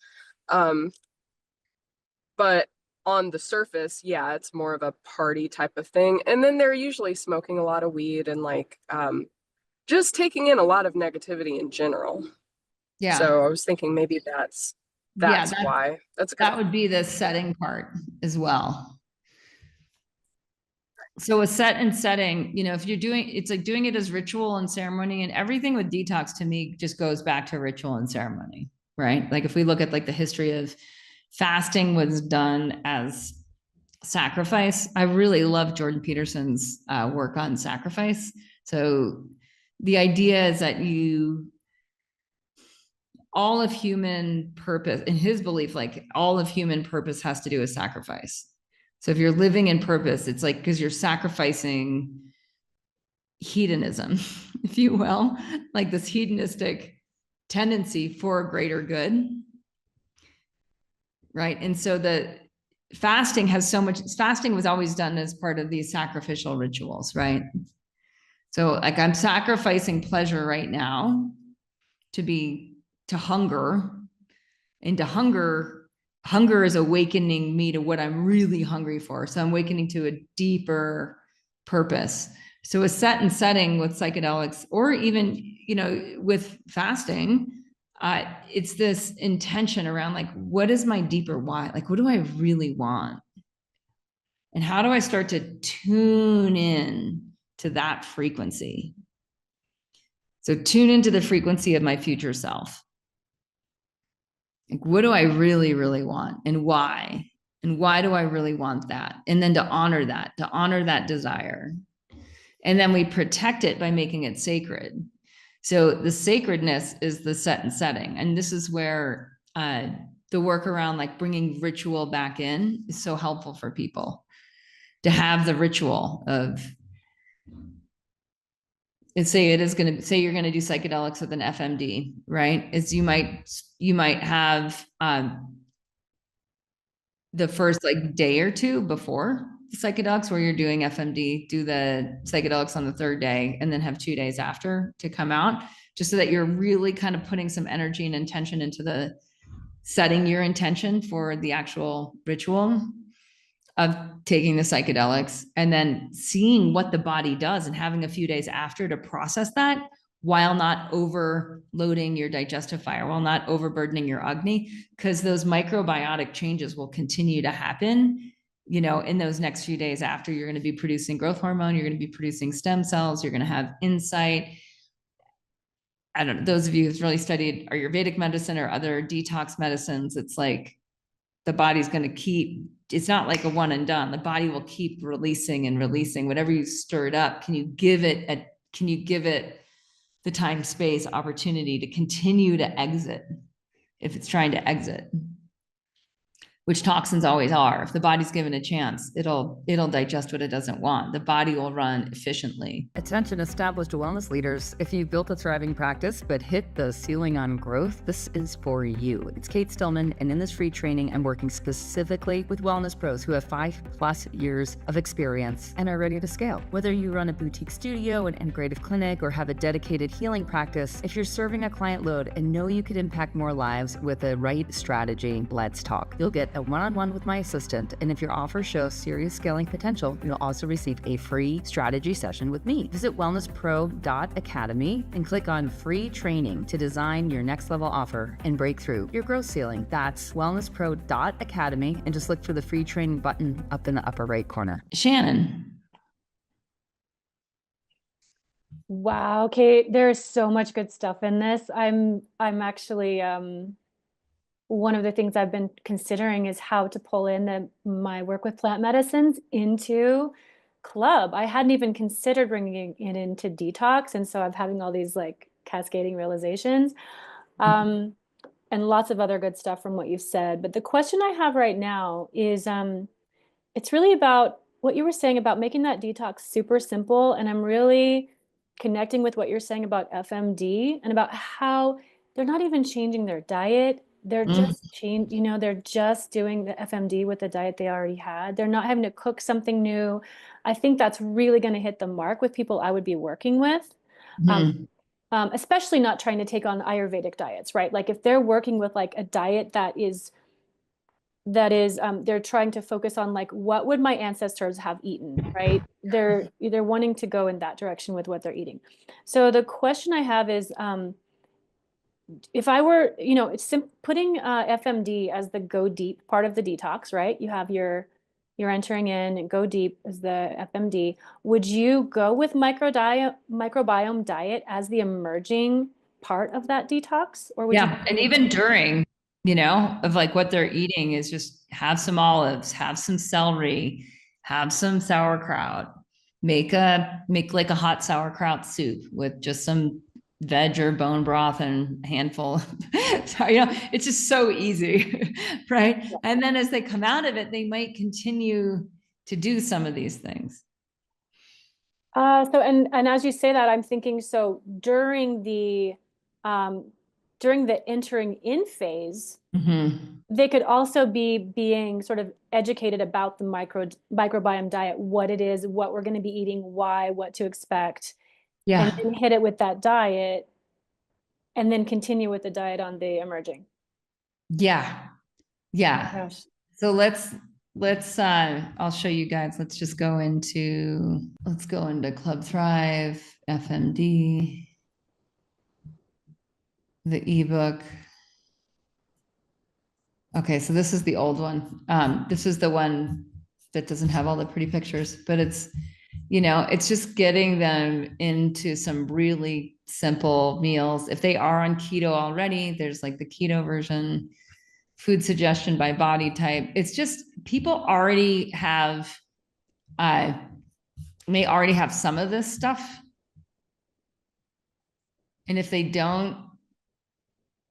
But on the surface, yeah, it's more of a party type of thing. And then they're usually smoking a lot of weed and like just taking in a lot of negativity in general. Yeah. So I was thinking maybe that's why. That's a good that would be the setting part as well. So a set and setting, you know, if you're doing, it's like doing it as ritual and ceremony, and everything with detox to me just goes back to ritual and ceremony, right? Like if we look at like the history of fasting was done as sacrifice. I really love Jordan Peterson's work on sacrifice. So the idea is that all of human purpose, in his belief, like all of human purpose has to do with sacrifice. So if you're living in purpose, it's like, because you're sacrificing hedonism, if you will, like this hedonistic tendency for a greater good. Right. And so the fasting has so much, fasting was always done as part of these sacrificial rituals, right? So like I'm sacrificing pleasure right now to hunger, and to hunger is awakening me to what I'm really hungry for. So I'm awakening to a deeper purpose. So a set and setting with psychedelics, or even, you know, with fasting, it's this intention around like, what is my deeper why? Like, what do I really want? And how do I start to tune in to that frequency? So tune into the frequency of my future self. Like, what do I really, really want, and why? And why do I really want that? And then to honor that desire. And then we protect it by making it sacred. So the sacredness is the set and setting. And this is where the work around like bringing ritual back in is so helpful for people, to have the ritual of, and say it is going to say you're going to do psychedelics with an FMD, right? Is you might have the first like day or two before the psychedelics where you're doing FMD, do the psychedelics on the third day, and then have 2 days after to come out, just so that you're really kind of putting some energy and intention into the setting your intention for the actual ritual of taking the psychedelics, and then seeing what the body does and having a few days after to process that, while not overloading your digestive fire, while not overburdening your Agni, because those microbiotic changes will continue to happen, you know, in those next few days after. You're going to be producing growth hormone, you're going to be producing stem cells, you're going to have insight. I don't know, those of you who've really studied Ayurvedic medicine or other detox medicines, it's like the body's going to keep, it's not like a one and done. The body will keep releasing and releasing whatever you stirred up. Can you give it the time, space, opportunity to continue to exit if it's trying to exit, which toxins always are. If the body's given a chance, it'll digest what it doesn't want. The body will run efficiently. Attention established wellness leaders. If you've built a thriving practice but hit the ceiling on growth, this is for you. It's Kate Stillman, and in this free training, I'm working specifically with wellness pros who have 5+ years of experience and are ready to scale. Whether you run a boutique studio, an integrative clinic, or have a dedicated healing practice, if you're serving a client load and know you could impact more lives with the right strategy, let's talk. You'll get a one-on-one with my assistant, and if your offer shows serious scaling potential, you'll also receive a free strategy session with me. Visit wellnesspro.academy and click on free training to design your next level offer and break through your growth ceiling. That's wellnesspro.academy, and just look for the free training button up in the upper right corner. Shannon. Wow, Kate, there's so much good stuff in this. I'm actually one of the things I've been considering is how to pull in my work with plant medicines into club. I hadn't even considered bringing it into detox, and so I'm having all these like cascading realizations, and lots of other good stuff from what you've said. But the question I have right now is, it's really about what you were saying about making that detox super simple. And I'm really connecting with what you're saying about FMD and about how they're not even changing their diet. They're just they're just doing the FMD with the diet they already had. They're not having to cook something new. I think that's really going to hit the mark with people I would be working with. Especially not trying to take on Ayurvedic diets, right? Like if they're working with like a diet that is they're trying to focus on like, what would my ancestors have eaten, right? They're wanting to go in that direction with what they're eating. So the question I have is, if I were, putting FMD as the go deep part of the detox, right? You have you're entering in and go deep as the FMD. Would you go with microbiome diet as the emerging part of that detox? Or would you? Yeah. And even during, of like what they're eating is just have some olives, have some celery, have some sauerkraut, make like a hot sauerkraut soup with just some veg or bone broth and a handful. So, it's just so easy. Right. Yeah. And then as they come out of it, they might continue to do some of these things. And as you say that, I'm thinking, so during the entering in phase, they could also be being sort of educated about the microbiome diet, what it is, what we're going to be eating, why, what to expect, and then hit it with that diet, and then continue with the diet on the emerging. Yeah. Oh, gosh. So let's I'll show you guys. Let's go into Club Thrive, FMD, the ebook. Okay, so this is the old one. This is the one that doesn't have all the pretty pictures, but it's just getting them into some really simple meals. If they are on keto already, there's like the keto version, food suggestion by body type. It's just people already have, may already have some of this stuff. And if they don't,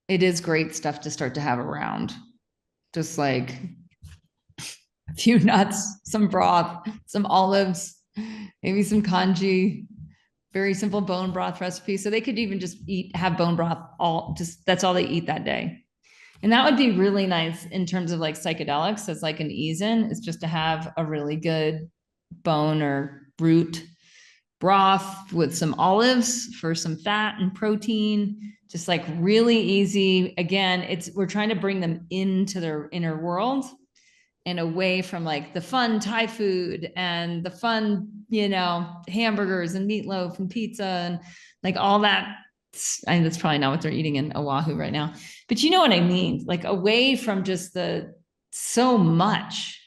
it is great stuff to start to have around. Just like a few nuts, some broth, some olives, maybe some congee, very simple bone broth recipe. So they could even just have bone broth that's all they eat that day. And that would be really nice in terms of like psychedelics as like an ease in, is just to have a really good bone or root broth with some olives for some fat and protein, just like really easy. Again, we're trying to bring them into their inner world and away from like the fun Thai food and the fun, hamburgers and meatloaf and pizza and like all that. That's probably not what they're eating in Oahu right now, but you know what I mean? Like away from just the so much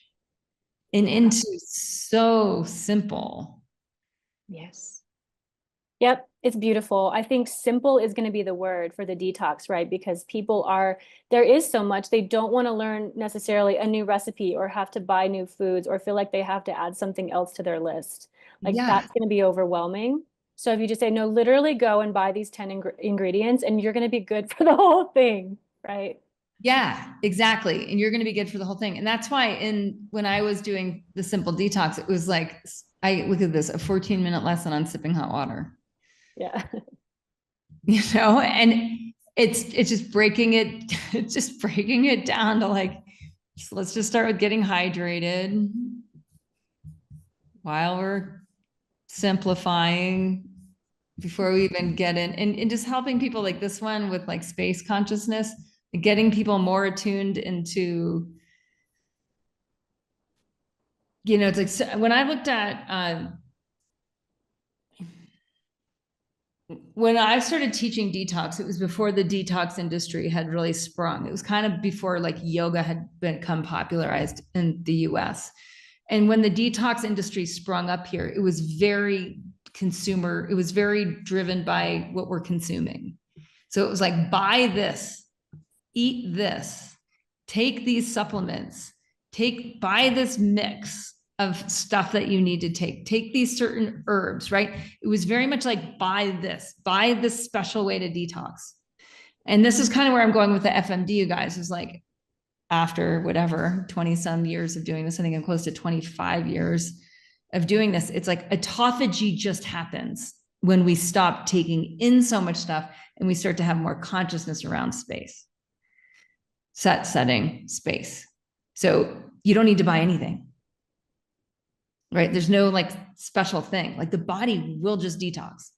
and into so simple. Yes. Yep. It's beautiful. I think simple is going to be the word for the detox, right? Because there is so much, they don't want to learn necessarily a new recipe or have to buy new foods or feel like they have to add something else to their list. Like that's going to be overwhelming. So if you just say, no, literally go and buy these 10 ingredients and you're going to be good for the whole thing, right? Yeah, exactly. And you're going to be good for the whole thing. And that's why when I was doing the simple detox, it was like, look at this, a 14-minute lesson on sipping hot water. Yeah. And it's just breaking it down to like, so let's just start with getting hydrated while we're simplifying before we even get in and just helping people like this one with like space consciousness, getting people more attuned into, it's like, so when I looked at, when I started teaching detox, it was before the detox industry had really sprung. It was kind of before like yoga had become popularized in the US. And when the detox industry sprung up here, it was very driven by what we're consuming. So it was like, buy this, eat this, take these supplements, buy this mix of stuff that you need to take these certain herbs, right? It was very much like, buy this special way to detox. And this is kind of where I'm going with the FMD, you guys, is like, after whatever, 20 some years of doing this, I think I'm close to 25 years of doing this. It's like autophagy just happens when we stop taking in so much stuff and we start to have more consciousness around space, setting space. So you don't need to buy anything, right? There's no like special thing. Like the body will just detox,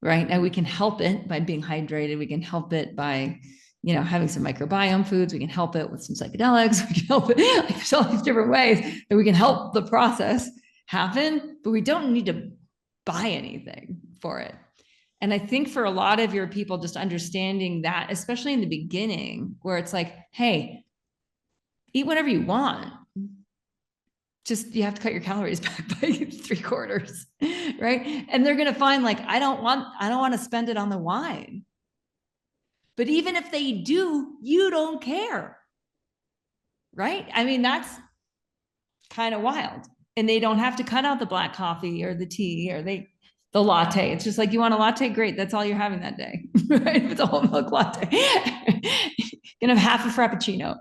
right? And we can help it by being hydrated. We can help it by, you know, having some microbiome foods. We can help it with some psychedelics. We can help it. Like, there's all these different ways that we can help the process happen, but we don't need to buy anything for it. And I think for a lot of your people, just understanding that, especially in the beginning, where it's like, hey, eat whatever you want. Just, you have to cut your calories back by 3/4, right? And they're going to find like, I don't want to spend it on the wine. But even if they do, you don't care, right? I mean, that's kind of wild. And they don't have to cut out the black coffee or the tea or the latte. It's just like, you want a latte? Great. That's all you're having that day, right? If it's a whole milk latte, you can have half a frappuccino.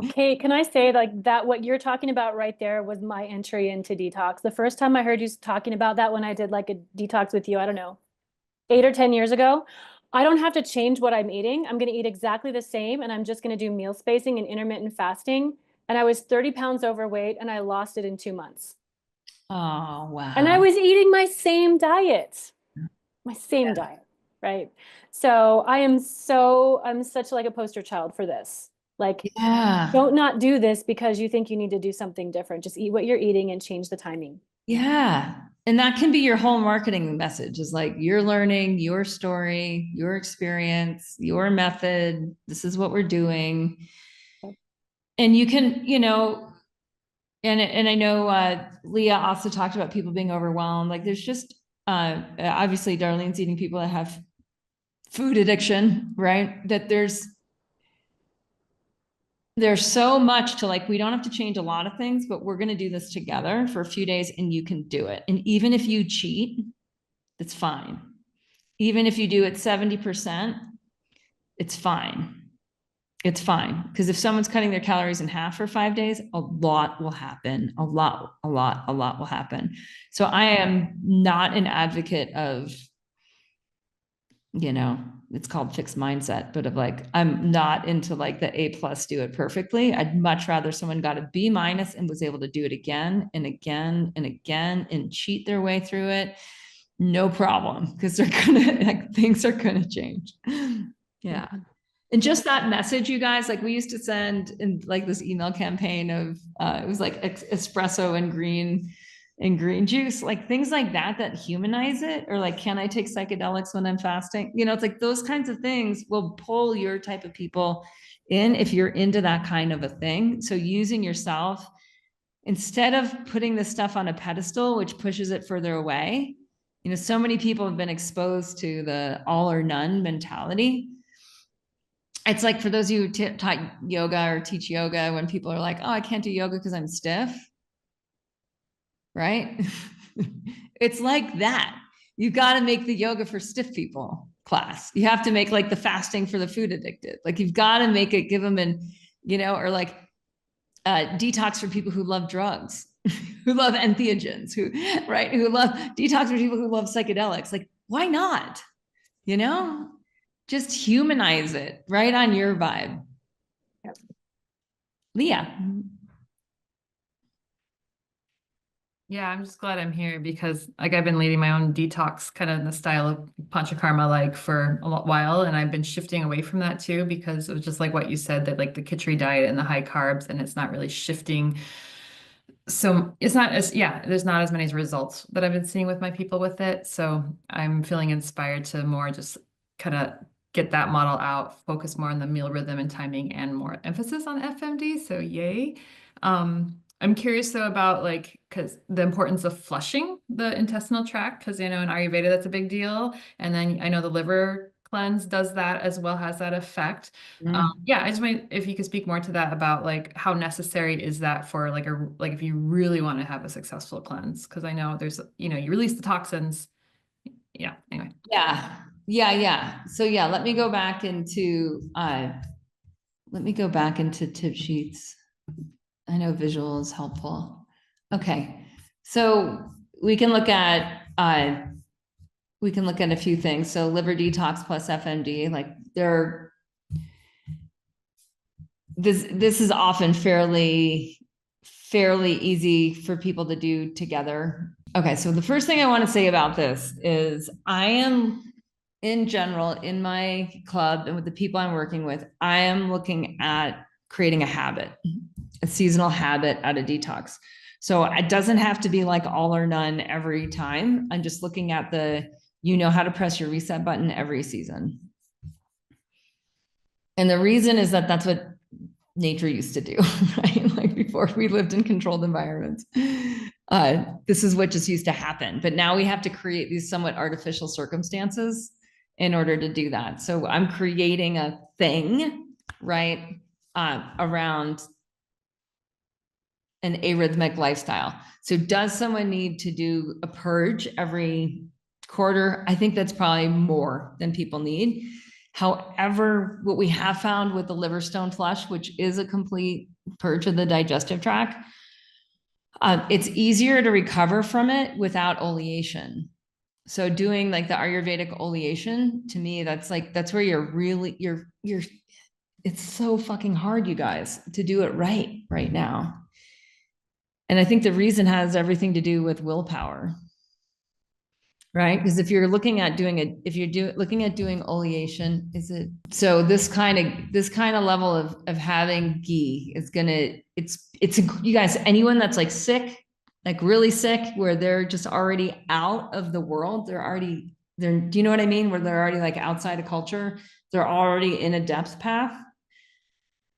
Okay, can I say like that what you're talking about right there was my entry into detox. The first time I heard you talking about that when I did like a detox with you, I don't know, 8 or 10 years ago, I don't have to change what I'm eating. I'm going to eat exactly the same and I'm just going to do meal spacing and intermittent fasting. And I was 30 pounds overweight and I lost it in 2 months. Oh, wow. And I was eating my same diet, diet, right? So I'm such like a poster child for this. Like, don't not do this because you think you need to do something different. Just eat what you're eating and change the timing. Yeah. And that can be your whole marketing message, is like, you're learning your story, your experience, your method. This is what we're doing. And you can, you know, and I know Leah also talked about people being overwhelmed. Like there's just, obviously Darlene's eating people that have food addiction, right? That there's so much to like, we don't have to change a lot of things, but we're going to do this together for a few days and you can do it. And even if you cheat, that's fine. Even if you do it 70%, it's fine. It's fine. Because if someone's cutting their calories in half for 5 days, a lot will happen. A lot will happen. So I am not an advocate of, you know, it's called fixed mindset, but of like, I'm not into like the A+ do it perfectly. I'd much rather someone got a B- and was able to do it again and again and again and cheat their way through it. No problem. Because they're gonna, like, things are gonna change. Yeah. And just that message, you guys, like we used to send in like this email campaign of, it was like espresso and green juice, like things like that, that humanize it. Or like, can I take psychedelics when I'm fasting? You know, it's like those kinds of things will pull your type of people in if you're into that kind of a thing. So using yourself, instead of putting this stuff on a pedestal, which pushes it further away. You know, so many people have been exposed to the all or none mentality. It's like, for those of you who taught yoga or teach yoga, when people are like, oh, I can't do yoga because I'm stiff. Right? It's like that. You got to make the yoga for stiff people class. You have to make like the fasting for the food addicted. Like you've got to make it, give them an, you know, or like detox for people who love drugs, who love entheogens, who love detox for people who love psychedelics. Like, why not? You know, just humanize it right on your vibe. Yep. Leah. Yeah, I'm just glad I'm here because like I've been leading my own detox kind of in the style of Panchakarma like for a while, and I've been shifting away from that too because it was just like what you said, that like the khichdi diet and the high carbs, and it's not really shifting. So it's not as, there's not as many results that I've been seeing with my people with it. So I'm feeling inspired to more just kind of get that model out, focus more on the meal rhythm and timing and more emphasis on FMD. So yay. I'm curious though about like, because the importance of flushing the intestinal tract, because you know in Ayurveda that's a big deal, and then I know the liver cleanse does that as well, has that effect. Yeah, I just want, if you could speak more to that about like how necessary is that for like if you really want to have a successful cleanse, because I know there's, you know, you release the toxins. Yeah. Anyway. Yeah. So yeah, let me go back into let me go back into tip sheets. I know visual is helpful. Okay, so we can look at a few things. So liver detox plus FMD, like this is often fairly easy for people to do together. Okay, so the first thing I want to say about this is I am, in general, in my club and with the people I'm working with, I am looking at creating a habit, a seasonal habit out of detox. So it doesn't have to be like all or none every time. I'm just looking at how to press your reset button every season. And the reason is that that's what nature used to do, right? Like before we lived in controlled environments. This is what just used to happen. But now we have to create these somewhat artificial circumstances in order to do that. So I'm creating a thing, right, around an arrhythmic lifestyle. So does someone need to do a purge every quarter? I think that's probably more than people need. However, what we have found with the liver stone flush, which is a complete purge of the digestive tract, it's easier to recover from it without oleation. So doing like the Ayurvedic oleation, to me, that's where you're it's so fucking hard, you guys, to do it right now. And I think the reason has everything to do with willpower. Right? Because if you're looking at doing doing oleation, so this kind of level of having ghee is you guys, anyone that's like sick, like really sick, where they're just already out of the world, do you know what I mean? Where they're already like outside of culture, they're already in a depth path.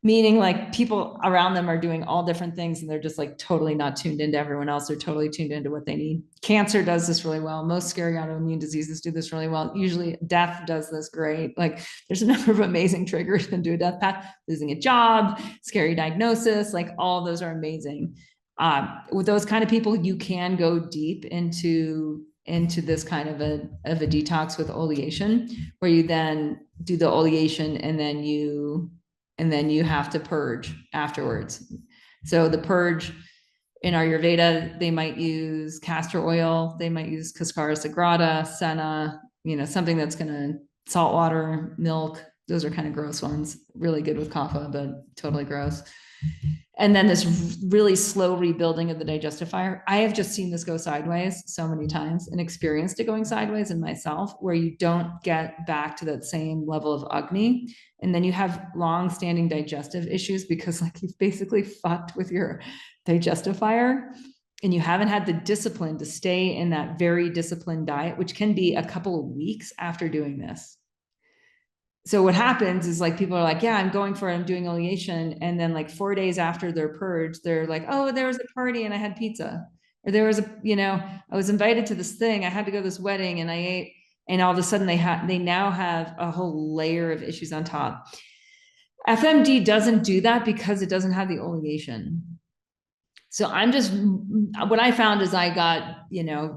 Meaning like people around them are doing all different things and they're just like totally not tuned into everyone else. They're totally tuned into what they need. Cancer does this really well. Most scary autoimmune diseases do this really well. Usually death does this great. Like there's a number of amazing triggers that do a death path, losing a job, scary diagnosis, like all those are amazing. With those kind of people, you can go deep into this kind of a detox with oleation, where you then do the oleation and then you have to purge afterwards. So the purge in Ayurveda, they might use castor oil, they might use Cascara sagrada, senna, something that's gonna salt water, milk. Those are kind of gross ones, really good with kapha, but totally gross. And then this really slow rebuilding of the digestive fire. I have just seen this go sideways so many times and experienced it going sideways in myself, where you don't get back to that same level of Agni. And then you have long-standing digestive issues because like you've basically fucked with your digestive fire and you haven't had the discipline to stay in that very disciplined diet, which can be a couple of weeks after doing this. So what happens is like people are like, yeah, I'm going for it, I'm doing oleation. And then like 4 days after their purge, they're like, oh, there was a party and I had pizza. Or there was I was invited to this thing, I had to go to this wedding and I ate, and all of a sudden they now have a whole layer of issues on top. FMD doesn't do that because it doesn't have the oleation. So what I found is I got,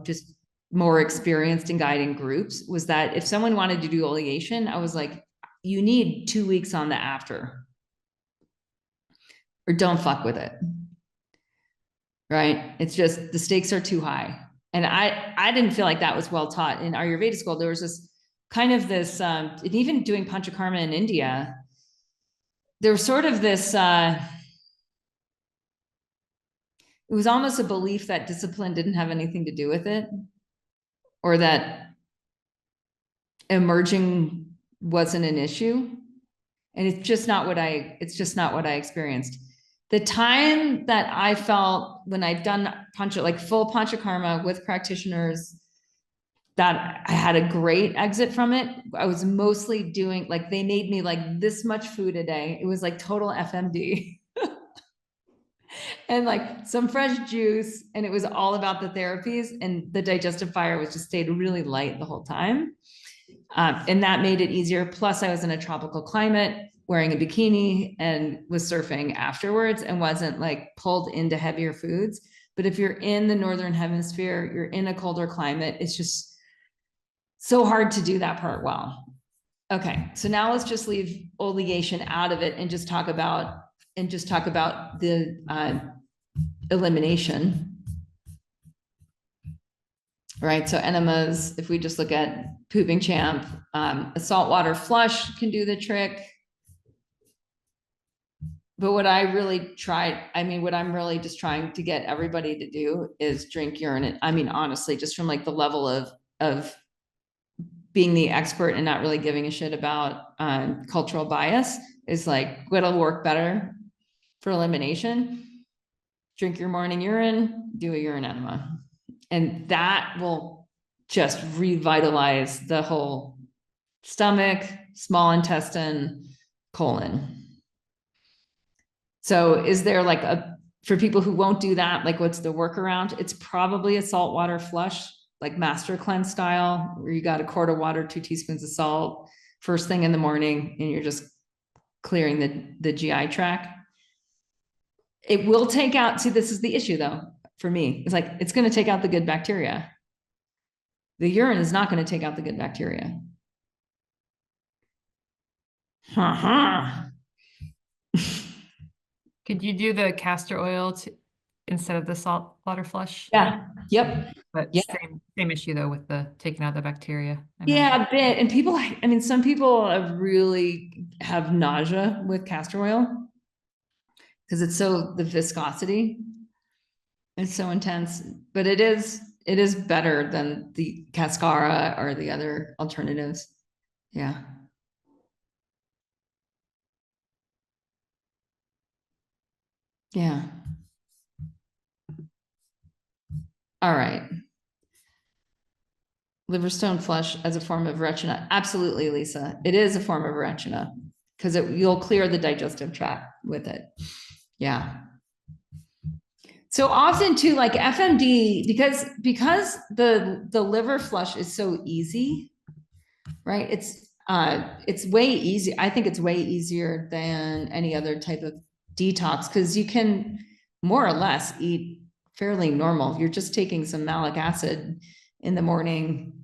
just more experienced in guiding groups, was that if someone wanted to do oleation, I was like, you need 2 weeks on the after, or don't fuck with it. Right? It's just the stakes are too high. And I didn't feel like that was well taught in Ayurveda school. There was this kind of this, even doing Panchakarma in India, there was sort of this, it was almost a belief that discipline didn't have anything to do with it, or that emerging wasn't an issue. And it's just not what I experienced. The time that I felt when I'd done full Panchakarma with practitioners, that I had a great exit from it. I was mostly doing, like, they made me like this much food a day. It was like total FMD. And like some fresh juice, and it was all about the therapies, and the digestive fire was just stayed really light the whole time. And that made it easier. Plus I was in a tropical climate, wearing a bikini, and was surfing afterwards, and wasn't like pulled into heavier foods. But if you're in the Northern Hemisphere, you're in a colder climate, it's just so hard to do that part well. Okay, so now let's just leave oleation out of it and just talk about the elimination. Right, so enemas, if we just look at Pooping Champ, a saltwater flush can do the trick. But what I'm really just trying to get everybody to do is drink urine. I mean, honestly, just from like the level of being the expert and not really giving a shit about cultural bias is like what'll work better for elimination. Drink your morning urine, do a urine enema. And that will just revitalize the whole stomach, small intestine, colon. So is there like for people who won't do that, like what's the workaround? It's probably a saltwater flush, like master cleanse style, where you got a quart of water, 2 teaspoons of salt, first thing in the morning, and you're just clearing the GI tract. It will take out, see, this is the issue though, for me. It's like, it's going to take out the good bacteria. The urine is not going to take out the good bacteria. Could you do the castor oil instead of the salt water flush? Yeah. Yep. But yeah. Same issue though with the taking out the bacteria. Yeah, a bit. And people, I mean, some people really have nausea with castor oil because it's the viscosity is so intense, but it is better than the cascara or the other alternatives. Yeah. Yeah. All right. Liver stone flush as a form of retina. Absolutely, Lisa. It is a form of retina because you'll clear the digestive tract with it. Yeah. So often too, like FMD, because the liver flush is so easy, right? It's way easy. I think it's way easier than any other type of detox because you can more or less eat fairly normal. You're just taking some malic acid in the morning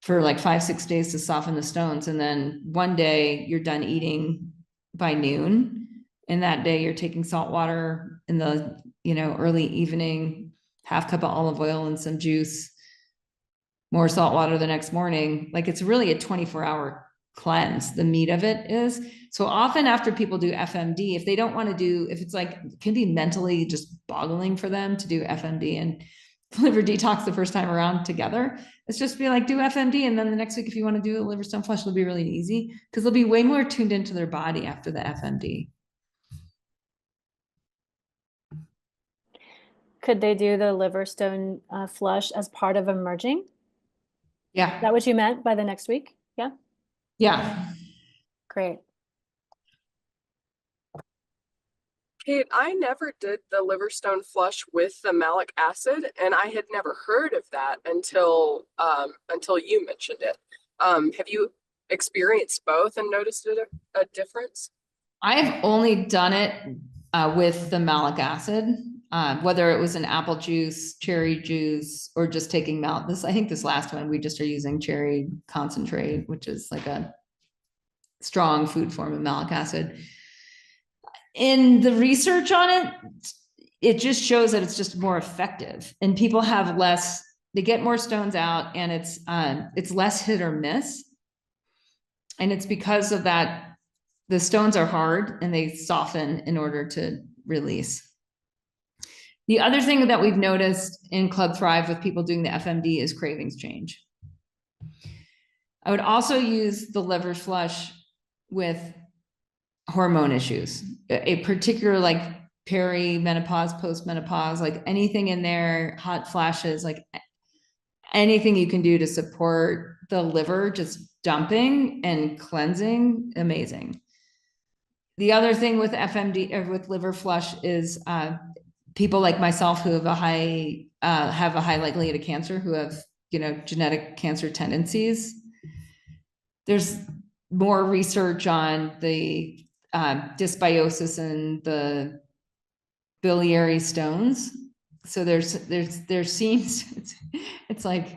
for like 5-6 days to soften the stones. And then one day you're done eating by noon. And that day you're taking salt water in the, early evening, half cup of olive oil and some juice, more salt water the next morning. Like it's really a 24-hour cleanse. The meat of it is. So often after people do FMD, if they don't want to do, if it's like, it can be mentally just boggling for them to do FMD and liver detox the first time around together. It's just be like, do FMD. And then the next week, if you want to do a liver stone flush, it'll be really easy because they'll be way more tuned into their body after the FMD. Could they do the liver stone flush as part of emerging? Yeah. Is that what you meant by the next week? Yeah. Yeah. Great. Kate, I never did the liver stone flush with the malic acid, and I had never heard of that until you mentioned it. Have you experienced both and noticed a difference? I've only done it with the malic acid, whether it was an apple juice, cherry juice, or just taking I think this last one, we just are using cherry concentrate, which is like a strong food form of malic acid. In the research on it, it just shows that it's just more effective and people have they get more stones out and it's less hit or miss. And it's because of that, the stones are hard and they soften in order to release. The other thing that we've noticed in Club Thrive with people doing the FMD is cravings change. I would also use the liver flush with hormone issues, a particular like perimenopause, postmenopause, like anything in there, hot flashes, like anything you can do to support the liver just dumping and cleansing, amazing. The other thing with FMD or with liver flush is people like myself who have a high likelihood of cancer, who have genetic cancer tendencies. There's more research on the dysbiosis and the biliary stones. So there seems, it's like,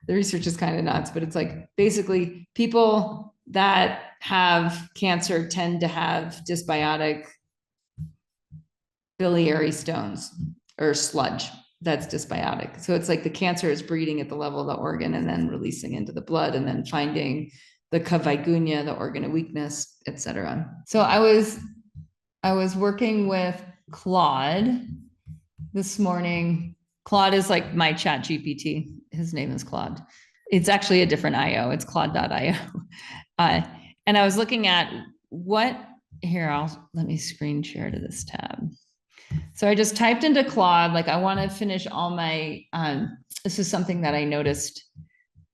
the research is kind of nuts, but it's like, basically people that have cancer tend to have dysbiotic biliary stones or sludge that's dysbiotic. So it's like the cancer is breeding at the level of the organ and then releasing into the blood and then finding the cavigunia, the organ of weakness, etc. So I was working with Claude this morning. Claude is like my chat GPT. His name is Claude. It's actually a different IO. It's Claude.io. And I was looking at let me screen share to this tab. So I just typed into Claude, like I want to finish all my, this is something that I noticed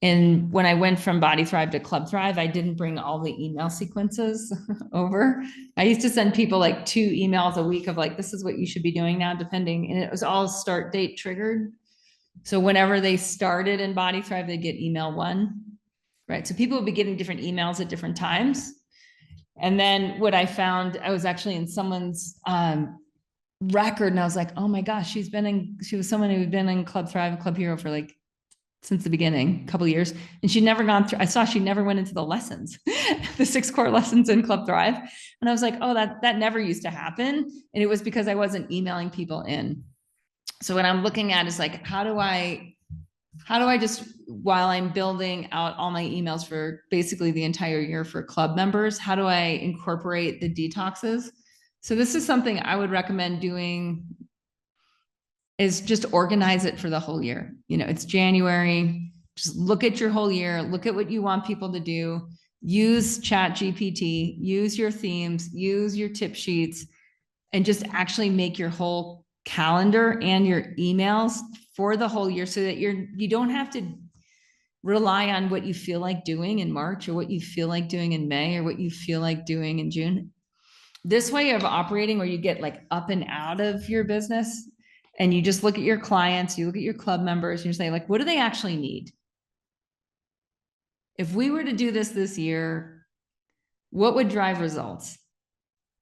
when I went from Body Thrive to Club Thrive, I didn't bring all the email sequences over. I used to send people like 2 emails a week of like, this is what you should be doing now, depending, and it was all start date triggered. So whenever they started in Body Thrive, they get email 1, right? So people would be getting different emails at different times. And then what I found, I was actually in someone's record and I was like, oh my gosh, she was someone who had been in Club Thrive, Club Hero for like since the beginning, a couple of years, and she'd never gone through, I saw she never went into the lessons, the 6 core lessons in Club Thrive. And I was like, oh, that never used to happen. And it was because I wasn't emailing people in. So what I'm looking at is like, how do I just, while I'm building out all my emails for basically the entire year for club members, how do I incorporate the detoxes? So this is something I would recommend doing, is just organize it for the whole year. You know, it's January, just look at your whole year, look at what you want people to do, use Chat GPT, use your themes, use your tip sheets, and just actually make your whole calendar and your emails for the whole year so that you don't have to rely on what you feel like doing in March or what you feel like doing in May or what you feel like doing in June. This way of operating where you get like up and out of your business and you just look at your clients, you look at your club members, and you say like, what do they actually need? If we were to do this year, what would drive results,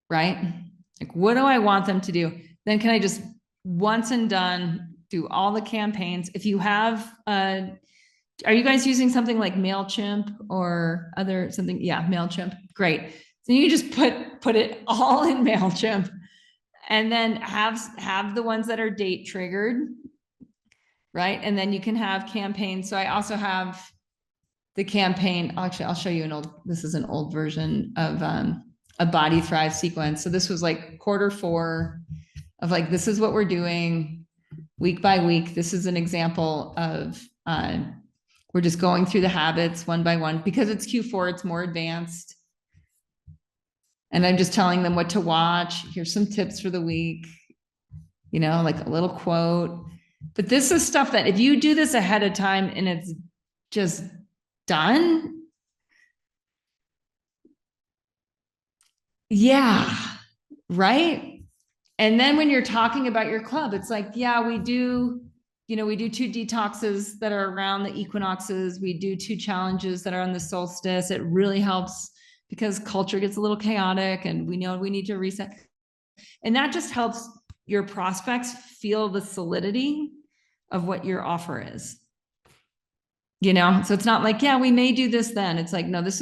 right? Like, what do I want them to do? Then can I just once and done do all the campaigns? If you have, are you guys using something like MailChimp or something? Yeah, MailChimp, great. So you just put it all in MailChimp and then have the ones that are date triggered, right? And then you can have campaigns. So I also have the campaign. Actually, I'll show you this is an old version of a Body Thrive sequence. So this was like Q4 of like, this is what we're doing week by week. This is an example of, we're just going through the habits one by one because it's Q4, it's more advanced. And I'm just telling them what to watch. Here's some tips for the week, you know, like a little quote. But this is stuff that if you do this ahead of time and it's just done, yeah, right? And then when you're talking about your club, it's like, yeah, we do 2 detoxes that are around the equinoxes. We do 2 challenges that are on the solstice. It really helps because culture gets a little chaotic and we know we need to reset. And that just helps your prospects feel the solidity of what your offer is. You know, so it's not like, yeah, we may do this then. It's like, no, this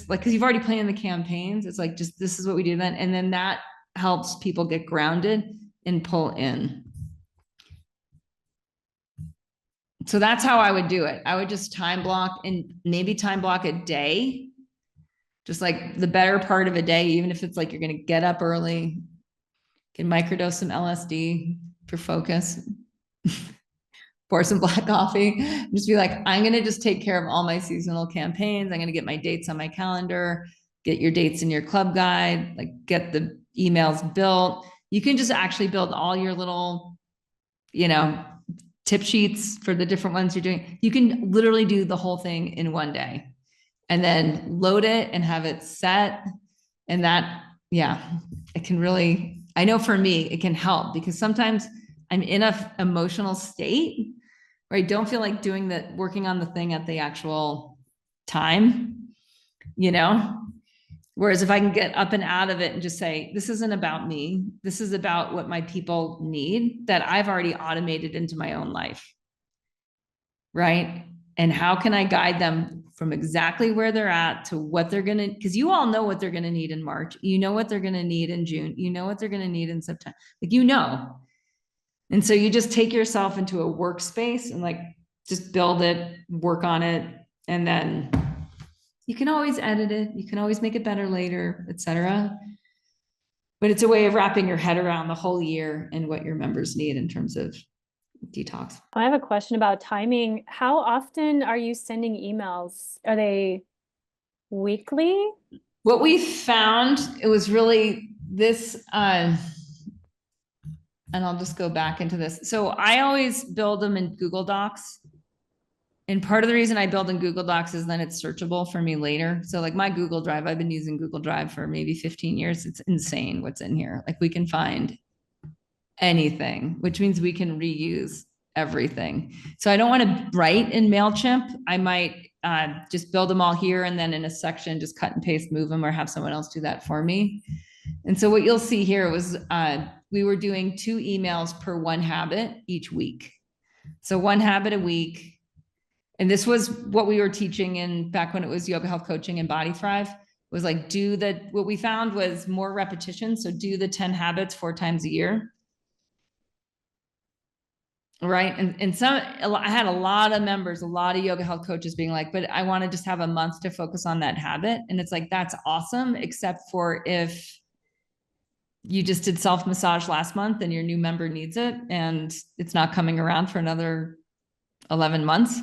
like, because you've already planned the campaigns. It's like, just, this is what we do then. And then that helps people get grounded and pull in. So that's how I would do it. I would just time block and maybe time block a day, just like the better part of a day, even if it's like you're going to get up early, can microdose some LSD for focus, pour some black coffee, just be like, I'm going to just take care of all my seasonal campaigns. I'm going to get my dates on my calendar, get your dates in your club guide, like get the emails built. You can just actually build all your little, tip sheets for the different ones you're doing. You can literally do the whole thing in one day and then load it and have it set. And that, it can really, I know for me, it can help because sometimes I'm in a emotional state where I don't feel like working on the thing at the actual time, Whereas if I can get up and out of it and just say, this isn't about me, this is about what my people need that I've already automated into my own life, right? And how can I guide them from exactly where they're at to what they're going to, because you all know what they're going to need in March. You know what they're going to need in June. You know what they're going to need in September. Like, you know. And so you just take yourself into a workspace and like, just build it, work on it. And then you can always edit it. You can always make it better later, etc. But it's a way of wrapping your head around the whole year and what your members need in terms of detox. I have a question about timing. How often are you sending emails? Are they weekly? What we found, it was really this, and I'll just go back into this. So I always build them in Google Docs. And part of the reason I build in Google Docs is then it's searchable for me later. So like my Google Drive, I've been using Google Drive for maybe 15 years. It's insane what's in here. Like we can find anything, which means we can reuse everything. So I don't want to write in MailChimp. I might just build them all here and then in a section, just cut and paste, move them, or have someone else do that for me. And so what you'll see here was we were doing 2 emails per 1 habit each week. So 1 habit a week. And this was what we were teaching in back when it was yoga, health coaching and Body Thrive, was like, what we found was more repetition. So do the 10 habits 4 times a year. Right. And I had a lot of members, a lot of yoga health coaches being like, but I want to just have a month to focus on that habit. And it's like, that's awesome. Except for if you just did self-massage last month and your new member needs it and it's not coming around for another 11 months.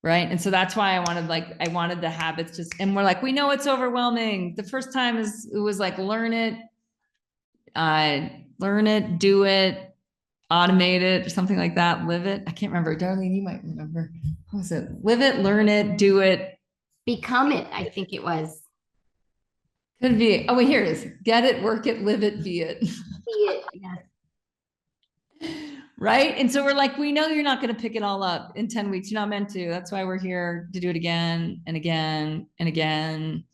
Right. And so that's why I wanted the habits just, and we're like, we know it's overwhelming. The first time it was like, learn it, do it, automate it, or something like that. Live it. I can't remember. Darlene, you might remember. What was it? Live it, learn it, do it. Become it, I think it was. Could be. Oh, wait, here it is. Get it, work it, live it, be it. Be it, yes. Right. And so we're like, we know you're not going to pick it all up in 10 weeks. You're not meant to. That's why we're here to do it again and again and again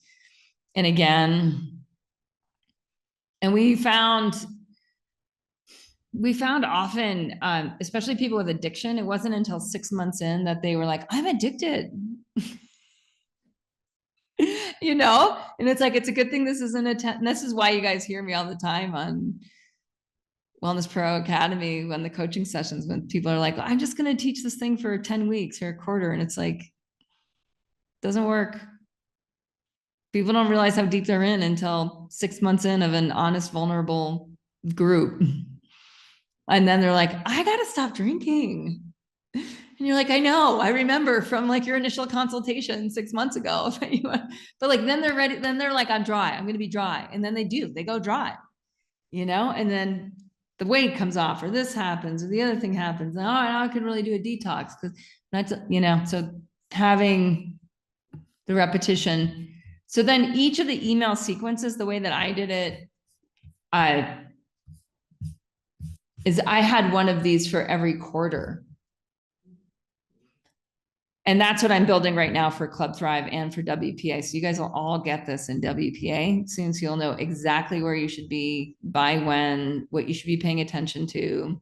and again. And we found often, especially people with addiction, it wasn't until 6 months in that they were like, I'm addicted. You know, and it's like, it's a good thing this isn't this is why you guys hear me all the time on Wellness Pro Academy, when the coaching sessions, when people are like, well, I'm just going to teach this thing for 10 weeks or a quarter. And it's like, doesn't work. People don't realize how deep they're in until 6 months in of an honest, vulnerable group. And then they're like, I got to stop drinking. And you're like, I know, I remember from like your initial consultation 6 months ago. But like, then they're ready. Then they're like, I'm dry. I'm going to be dry. And then they go dry, you know, and then the weight comes off, or this happens, or the other thing happens. And, now I can really do a detox because that's, you know, so having the repetition. So then each of the email sequences, the way that I did it, is I had one of these for every quarter. And that's what I'm building right now for Club Thrive and for WPA. So you guys will all get this in WPA soon. So you'll know exactly where you should be, by when, what you should be paying attention to,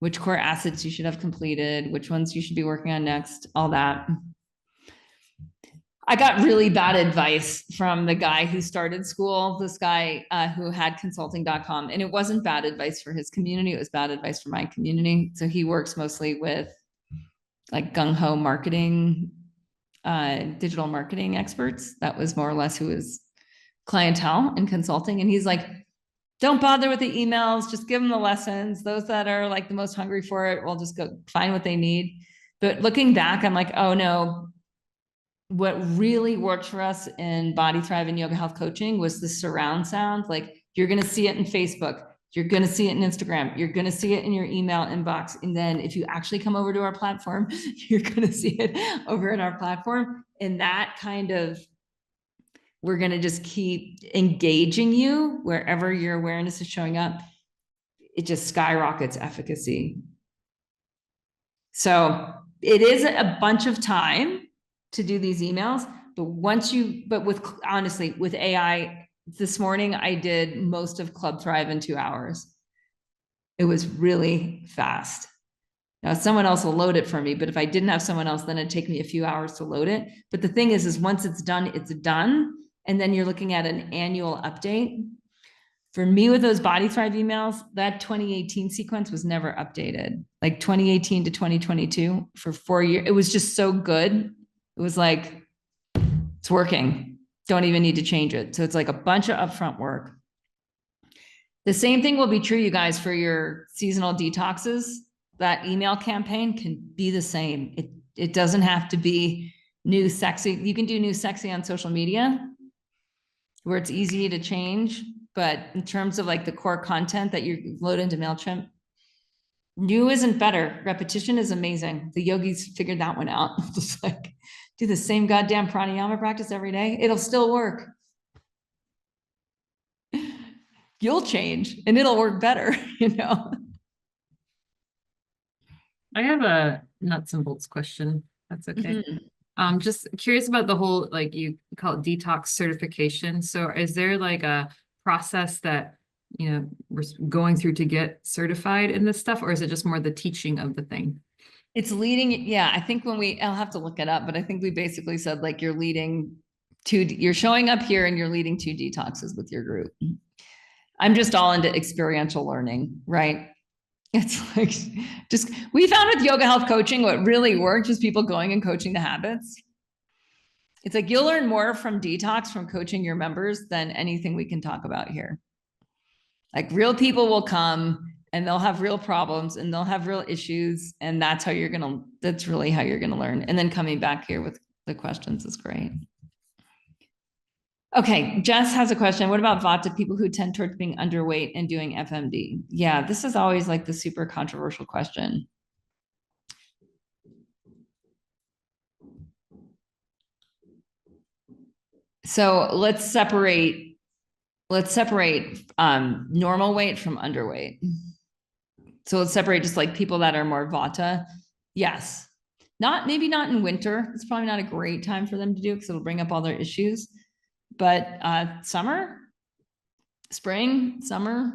which core assets you should have completed, which ones you should be working on next, all that. I got really bad advice from the guy who started school, this guy who had consulting.com. And it wasn't bad advice for his community. It was bad advice for my community. So he works mostly with like gung-ho marketing, digital marketing experts. That was more or less who was clientele in consulting. And he's like, don't bother with the emails, just give them the lessons. Those that are like the most hungry for it will just go find what they need. But looking back, I'm like, oh no, what really worked for us in Body Thrive and yoga health coaching was the surround sound. Like, you're going to see it in Facebook. You're going to see it in Instagram. You're going to see it in your email inbox. And then if you actually come over to our platform, you're going to see it over in our platform. And that kind of, we're going to just keep engaging you wherever your awareness is showing up. It just skyrockets efficacy. So it is a bunch of time to do these emails, but honestly, with AI, this morning, I did most of Club Thrive in 2 hours. It was really fast. Now someone else will load it for me, but if I didn't have someone else, then it'd take me a few hours to load it. But the thing is once it's done, it's done. And then you're looking at an annual update. For me with those Body Thrive emails, that 2018 sequence was never updated. Like 2018 to 2022 for 4 years. It was just so good. It was like, it's working. Don't even need to change it. So it's like a bunch of upfront work. The same thing will be true, you guys, for your seasonal detoxes. That email campaign can be the same. It doesn't have to be new sexy. You can do new sexy on social media where it's easy to change. But in terms of like the core content that you load into MailChimp, new isn't better. Repetition is amazing. The yogis figured that one out. Just like do the same goddamn pranayama practice every day. It'll still work. You'll change and it'll work better, you know? I have a nuts and bolts question. That's okay. Just curious about the whole, like you call it detox certification. So is there like a process that, you know, we're going through to get certified in this stuff, or is it just more the teaching of the thing? It's leading. Yeah. I think I'll have to look it up, but I think we basically said like you're showing up here and you're leading 2 detoxes with your group. I'm just all into experiential learning, right? It's like we found with yoga health coaching, what really works is people going and coaching the habits. It's like you'll learn more from detox, from coaching your members than anything we can talk about here. Like real people will come and they'll have real problems and they'll have real issues. And that's really how you're going to learn. And then coming back here with the questions is great. Okay, Jess has a question. What about Vata, people who tend towards being underweight and doing FMD? Yeah, this is always like the super controversial question. So let's separate normal weight from underweight. So let's separate just like people that are more Vata. Yes, maybe not in winter. It's probably not a great time for them to do it because it'll bring up all their issues. But spring, summer,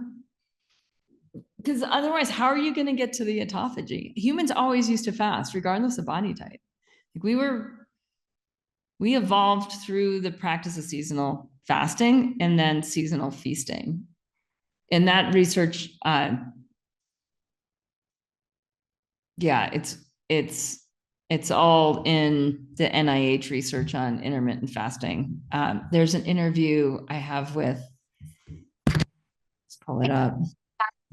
because otherwise, how are you going to get to the autophagy? Humans always used to fast, regardless of body type. Like we evolved through the practice of seasonal fasting and then seasonal feasting. And that research, it's all in the NIH research on intermittent fasting. There's an interview I have with, let's pull it up.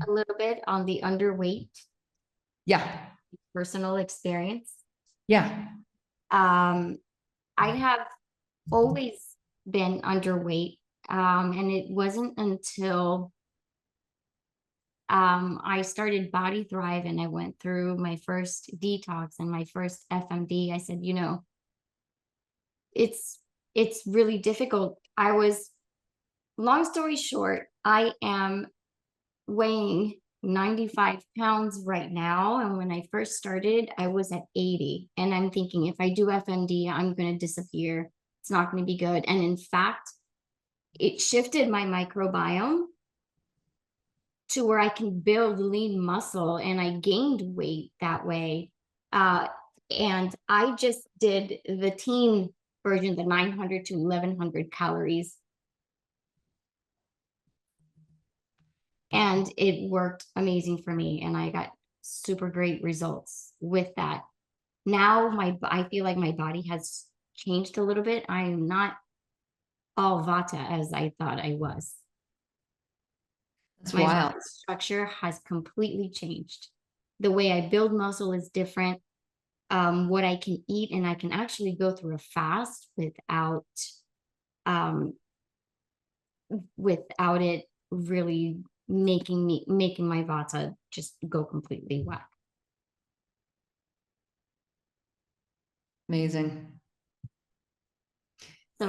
A little bit on the underweight. Yeah. Personal experience. Yeah. I have always been underweight. And it wasn't until I started Body Thrive and I went through my first detox and my first FMD. I said, you know, it's really difficult. Long story short, I am weighing 95 pounds right now. And when I first started, I was at 80. And I'm thinking, if I do FMD, I'm going to disappear. It's not going to be good. And in fact, it shifted my microbiome to where I can build lean muscle, and I gained weight that way. And I just did the teen version, the 900 to 1100 calories. And it worked amazing for me. And I got super great results with that. Now I feel like my body has changed a little bit. I'm not all Vata as I thought I was. That's My wild. body structure has completely changed. The way I build muscle is different. What I can eat, and I can actually go through a fast without it really making my Vata just go completely whack. Amazing. So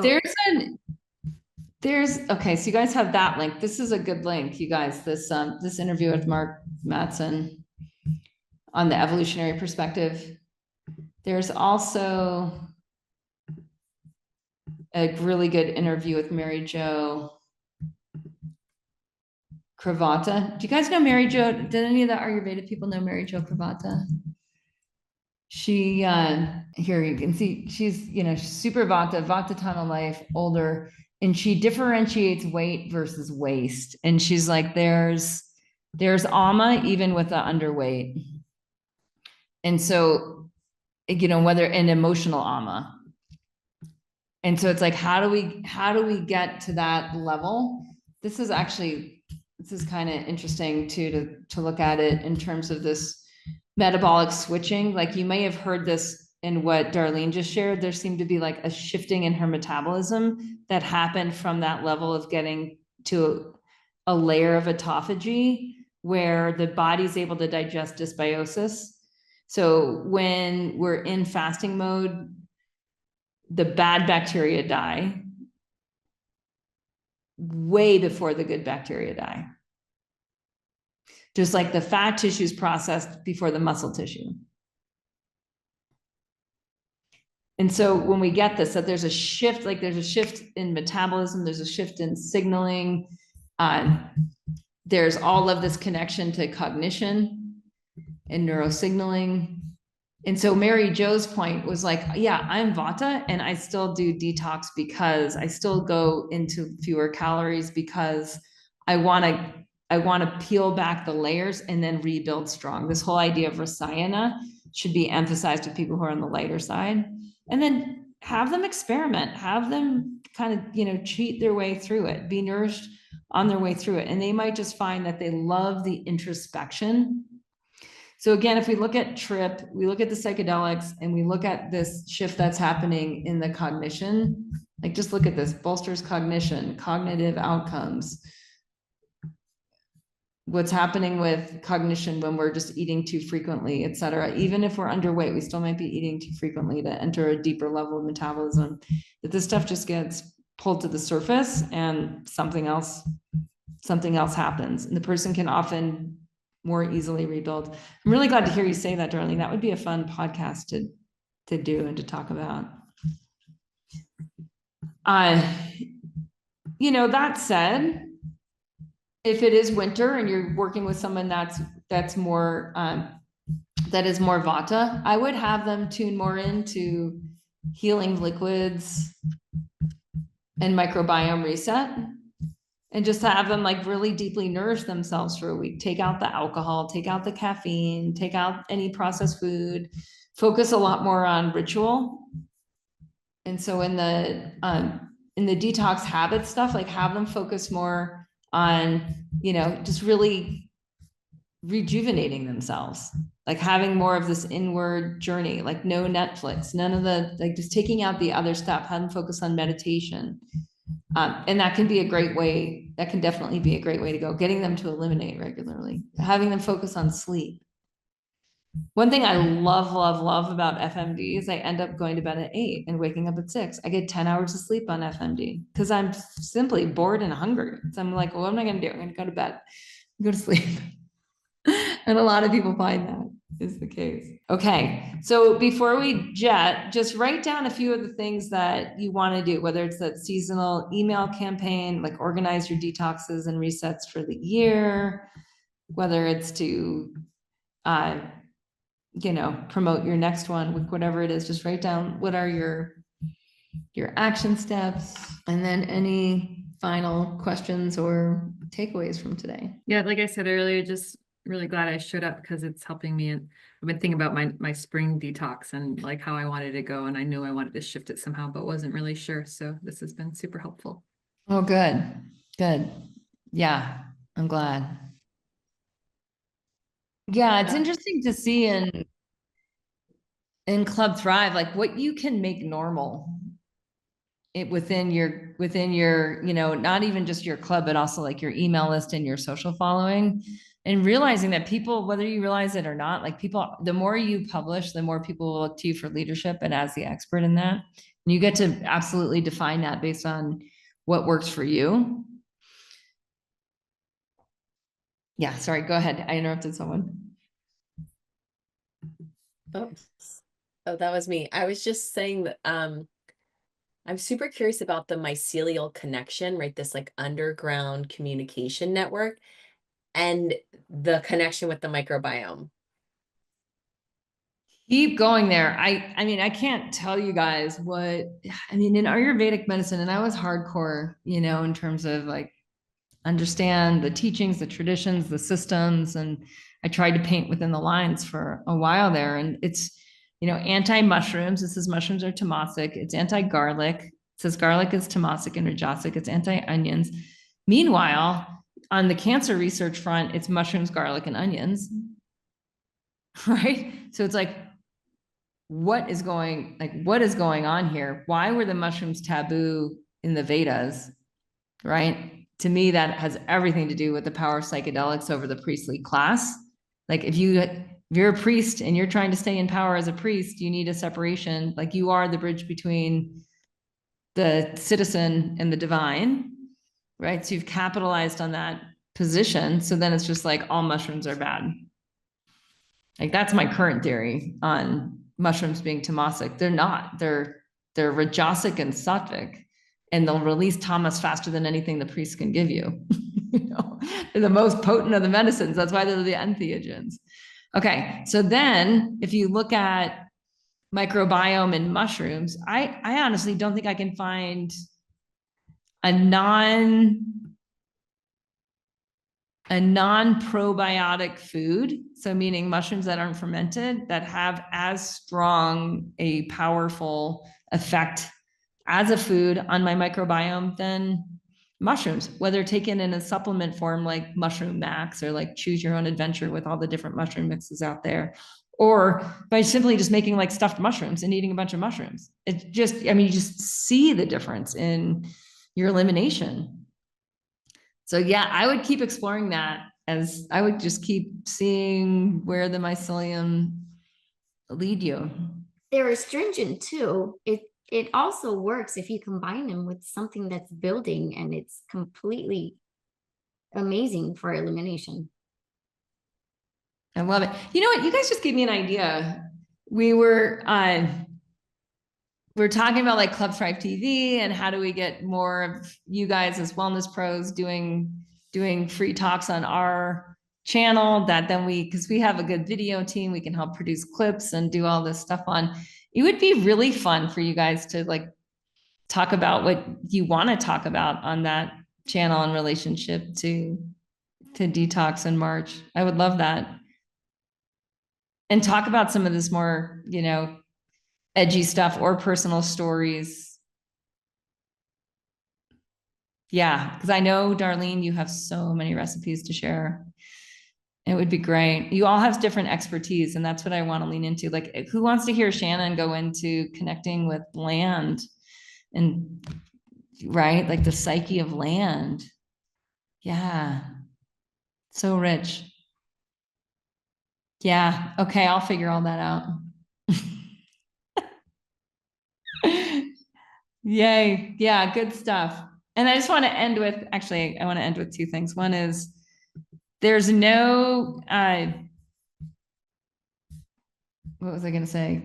okay, so you guys have that link. This is a good link, you guys. This interview with Mark Mattson on the evolutionary perspective. There's also a really good interview with Mary Jo Cravata. Do you guys know Mary Jo? Did any of the Ayurveda people know Mary Jo Cravata? She, here you can see, she's, she's super Vata ton of life, older, and she differentiates weight versus waste. And she's like, there's ama even with the underweight. And so, whether an emotional ama. And so it's like, how do we get to that level? This is kind of interesting too, to look at it in terms of this metabolic switching. Like you may have heard this in what Darlene just shared. There seemed to be like a shifting in her metabolism that happened from that level of getting to a layer of autophagy where the body's able to digest dysbiosis. So when we're in fasting mode, the bad bacteria die way before the good bacteria die. Just like the fat tissue is processed before the muscle tissue. And so when we get this, that there's a shift, like there's a shift in metabolism, there's a shift in signaling. There's all of this connection to cognition and neurosignaling. And so Mary Jo's point was like, yeah, I'm Vata and I still do detox because I still go into fewer calories because I want to peel back the layers and then rebuild strong. This whole idea of rasayana should be emphasized to people who are on the lighter side. And then have them experiment, have them kind of, cheat their way through it, be nourished on their way through it. And they might just find that they love the introspection. So again, if we look at TRIP, we look at the psychedelics and we look at this shift that's happening in the cognition, like just look at this, bolsters cognition, cognitive outcomes. What's happening with cognition when we're just eating too frequently, et cetera. Even if we're underweight, we still might be eating too frequently to enter a deeper level of metabolism. That this stuff just gets pulled to the surface and something else happens. And the person can often more easily rebuild. I'm really glad to hear you say that, Darlene. That would be a fun podcast to do and to talk about. That said, if it is winter and you're working with someone that's more that is more Vata, I would have them tune more into healing liquids and microbiome reset, and just have them like really deeply nourish themselves for a week. Take out the alcohol, take out the caffeine, take out any processed food, focus a lot more on ritual. And so in the detox habit stuff, like have them focus more on, just really rejuvenating themselves, like having more of this inward journey, like no Netflix, none of the, like just taking out the other stuff, have them focus on meditation. And that can be a great way, that can definitely be a great way to go, getting them to eliminate regularly, having them focus on sleep. One thing I love, love, love about FMD is I end up going to bed at 8 and waking up at 6. I get 10 hours of sleep on FMD because I'm simply bored and hungry. So I'm like, well, what am I going to do? I'm going to go to bed, go to sleep. And a lot of people find that is the case. Okay, so before we jet, just write down a few of the things that you want to do, whether it's that seasonal email campaign, like organize your detoxes and resets for the year, whether it's to promote your next one, whatever it is. Just write down what are your action steps, and then any final questions or takeaways from today. Yeah, like I said earlier, just really glad I showed up because it's helping me. And I've been thinking about my spring detox and like how I wanted to go, and I knew I wanted to shift it somehow, but wasn't really sure. So this has been super helpful. Oh, good. Yeah, I'm glad. Yeah, it's interesting to see in Club Thrive, like what you can make normal within your, not even just your club, but also like your email list and your social following, and realizing that people, whether you realize it or not, like people, the more you publish, the more people will look to you for leadership and as the expert in that. And you get to absolutely define that based on what works for you. Yeah, sorry, go ahead. I interrupted someone. Oops. Oh, that was me. I was just saying that I'm super curious about the mycelial connection, right? This like underground communication network and the connection with the microbiome. Keep going there. I mean, I can't tell you guys what, I mean, in Ayurvedic medicine, and I was hardcore, you know, in terms of like, understand the teachings, the traditions, the systems. And I tried to paint within the lines for a while there. And it's, you know, anti-mushrooms. It says mushrooms are tamasic. It's anti-garlic. It says garlic is tamasic and rajasic. It's anti-onions. Meanwhile, on the cancer research front, it's mushrooms, garlic, and onions. Right? So it's like, what is going on here? Why were the mushrooms taboo in the Vedas? Right? To me, that has everything to do with the power of psychedelics over the priestly class. Like if you're a priest and you're trying to stay in power as a priest, you need a separation. Like you are the bridge between the citizen and the divine, right? So you've capitalized on that position. So then it's just like all mushrooms are bad. Like that's my current theory on mushrooms being tamasic. They're not. They're rajasic and sattvic, and they'll release tamas faster than anything the priest can give you. You know, they're the most potent of the medicines. That's why they're the entheogens. Okay, so then if you look at microbiome in mushrooms, I honestly don't think I can find a non-probiotic food, so meaning mushrooms that aren't fermented, that have as strong a powerful effect as a food on my microbiome than mushrooms, whether taken in a supplement form like Mushroom Max or like Choose Your Own Adventure with all the different mushroom mixes out there, or by simply just making like stuffed mushrooms and eating a bunch of mushrooms. It's just, I mean, you just see the difference in your elimination. So yeah, I would keep exploring that, as I would just keep seeing where the mycelium lead you. They're astringent too. It also works if you combine them with something that's building, and it's completely amazing for elimination. I love it. You know what? You guys just gave me an idea. We're talking about like Club Thrive TV and how do we get more of you guys as wellness pros doing free talks on our channel, that then because we have a good video team, we can help produce clips and do all this stuff on. It would be really fun for you guys to like talk about what you want to talk about on that channel in relationship to Detox in March. I would love that. And talk about some of this more, you know, edgy stuff or personal stories. Yeah, because I know, Darlene, you have so many recipes to share. It would be great. You all have different expertise, and that's what I want to lean into. Like, who wants to hear Shannon go into connecting with land and, right, like the psyche of land? Yeah, so rich. Yeah, okay, I'll figure all that out. Yay. Yeah, good stuff. And I just want to end with, actually, I want to end with two things. One is there's no, what was I going to say?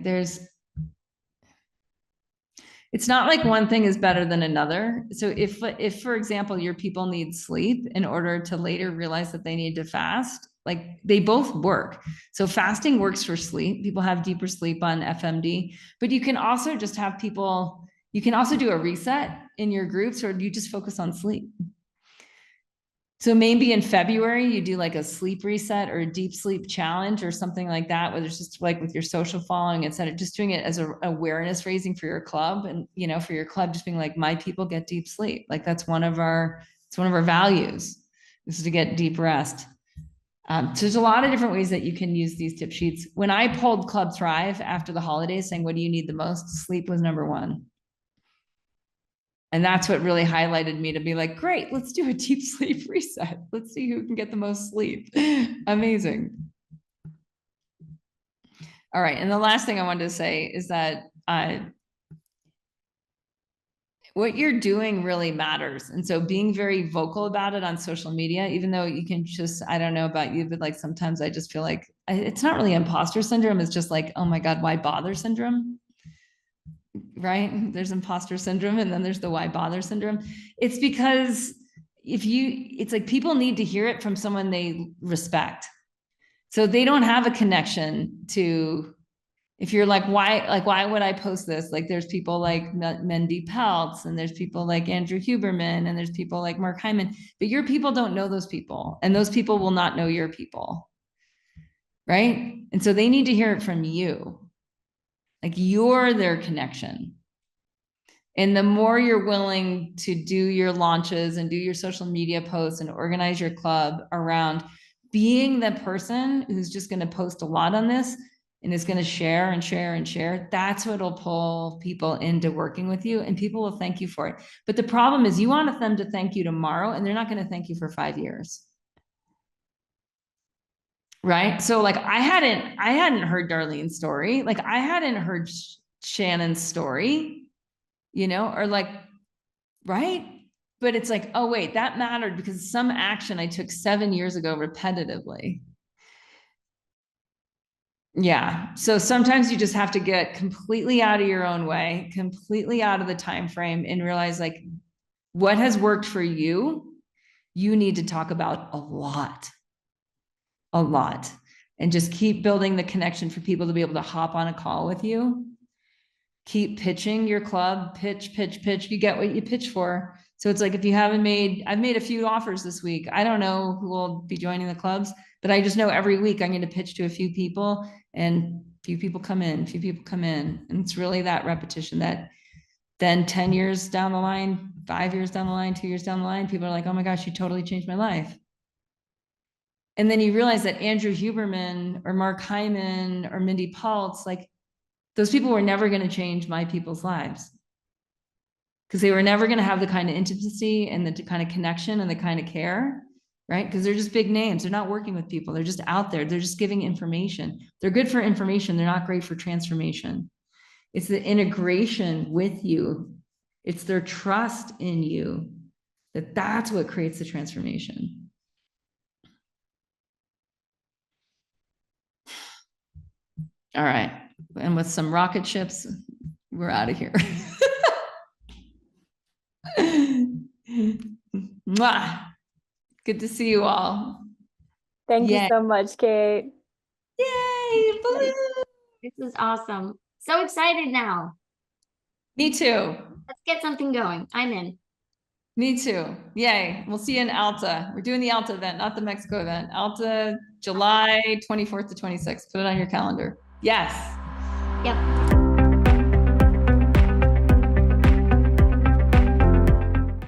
It's not like one thing is better than another. So if, for example, your people need sleep in order to later realize that they need to fast, like they both work. So fasting works for sleep. People have deeper sleep on FMD, but you can also just have people, you can also do a reset in your groups, or you just focus on sleep. So maybe in February, you do like a sleep reset or a deep sleep challenge or something like that, whether it's just like with your social following, instead of just doing it as an awareness raising for your club. And, you know, for your club, just being like, my people get deep sleep. Like that's one of our values, is to get deep rest. So there's a lot of different ways that you can use these tip sheets. When I polled Club Thrive after the holidays saying, what do you need the most? Sleep was number one. And that's what really highlighted me to be like, great, let's do a deep sleep reset. Let's see who can get the most sleep. Amazing. All right. And the last thing I wanted to say is that what you're doing really matters. And so being very vocal about it on social media, even though you can just, I don't know about you, but like sometimes I just feel like it's not really imposter syndrome. It's just like, oh my God, why bother syndrome? Right? There's imposter syndrome, and then there's the why bother syndrome. It's because it's like people need to hear it from someone they respect. So they don't have a connection to If you're like, why would I post this? Like there's people like Mendy Peltz, and there's people like Andrew Huberman, and there's people like Mark Hyman, but your people don't know those people, and those people will not know your people. Right? And so they need to hear it from you. Like you're their connection. And the more you're willing to do your launches and do your social media posts and organize your club around being the person who's just going to post a lot on this and is going to share and share and share, that's what'll pull people into working with you, and people will thank you for it. But the problem is you want them to thank you tomorrow, and they're not going to thank you for 5 years. Right? So like I hadn't heard Darlene's story. Like I hadn't heard Shannon's story, you know, or like, right? But it's like, oh wait, that mattered because some action I took 7 years ago repetitively. Yeah. So sometimes you just have to get completely out of your own way, completely out of the time frame, and realize like what has worked for you, you need to talk about a lot, and just keep building the connection for people to be able to hop on a call with you. Keep pitching your club, pitch. You get what you pitch for. So it's like, if you haven't I've made a few offers this week. I don't know who will be joining the clubs, but I just know every week I'm going to pitch to a few people, and few people come in. And it's really that repetition that then 10 years down the line, 5 years down the line, 2 years down the line, people are like, oh my gosh, you totally changed my life. And then you realize that Andrew Huberman or Mark Hyman or Mindy Peltz, like those people were never going to change my people's lives, because they were never going to have the kind of intimacy and the kind of connection and the kind of care, right? Because they're just big names. They're not working with people. They're just out there. They're just giving information. They're good for information. They're not great for transformation. It's the integration with you. It's their trust in you that's what creates the transformation. All right. And with some rocket ships, we're out of here. Mwah. Good to see you all. Thank Yay. you so much, Kate. Yay. Balloon. This is awesome. So excited now. Me too. Let's get something going. I'm in. Me too. Yay. We'll see you in Alta. We're doing the Alta event, not the Mexico event. Alta, July 24th to 26th. Put it on your calendar. Yes. Yep.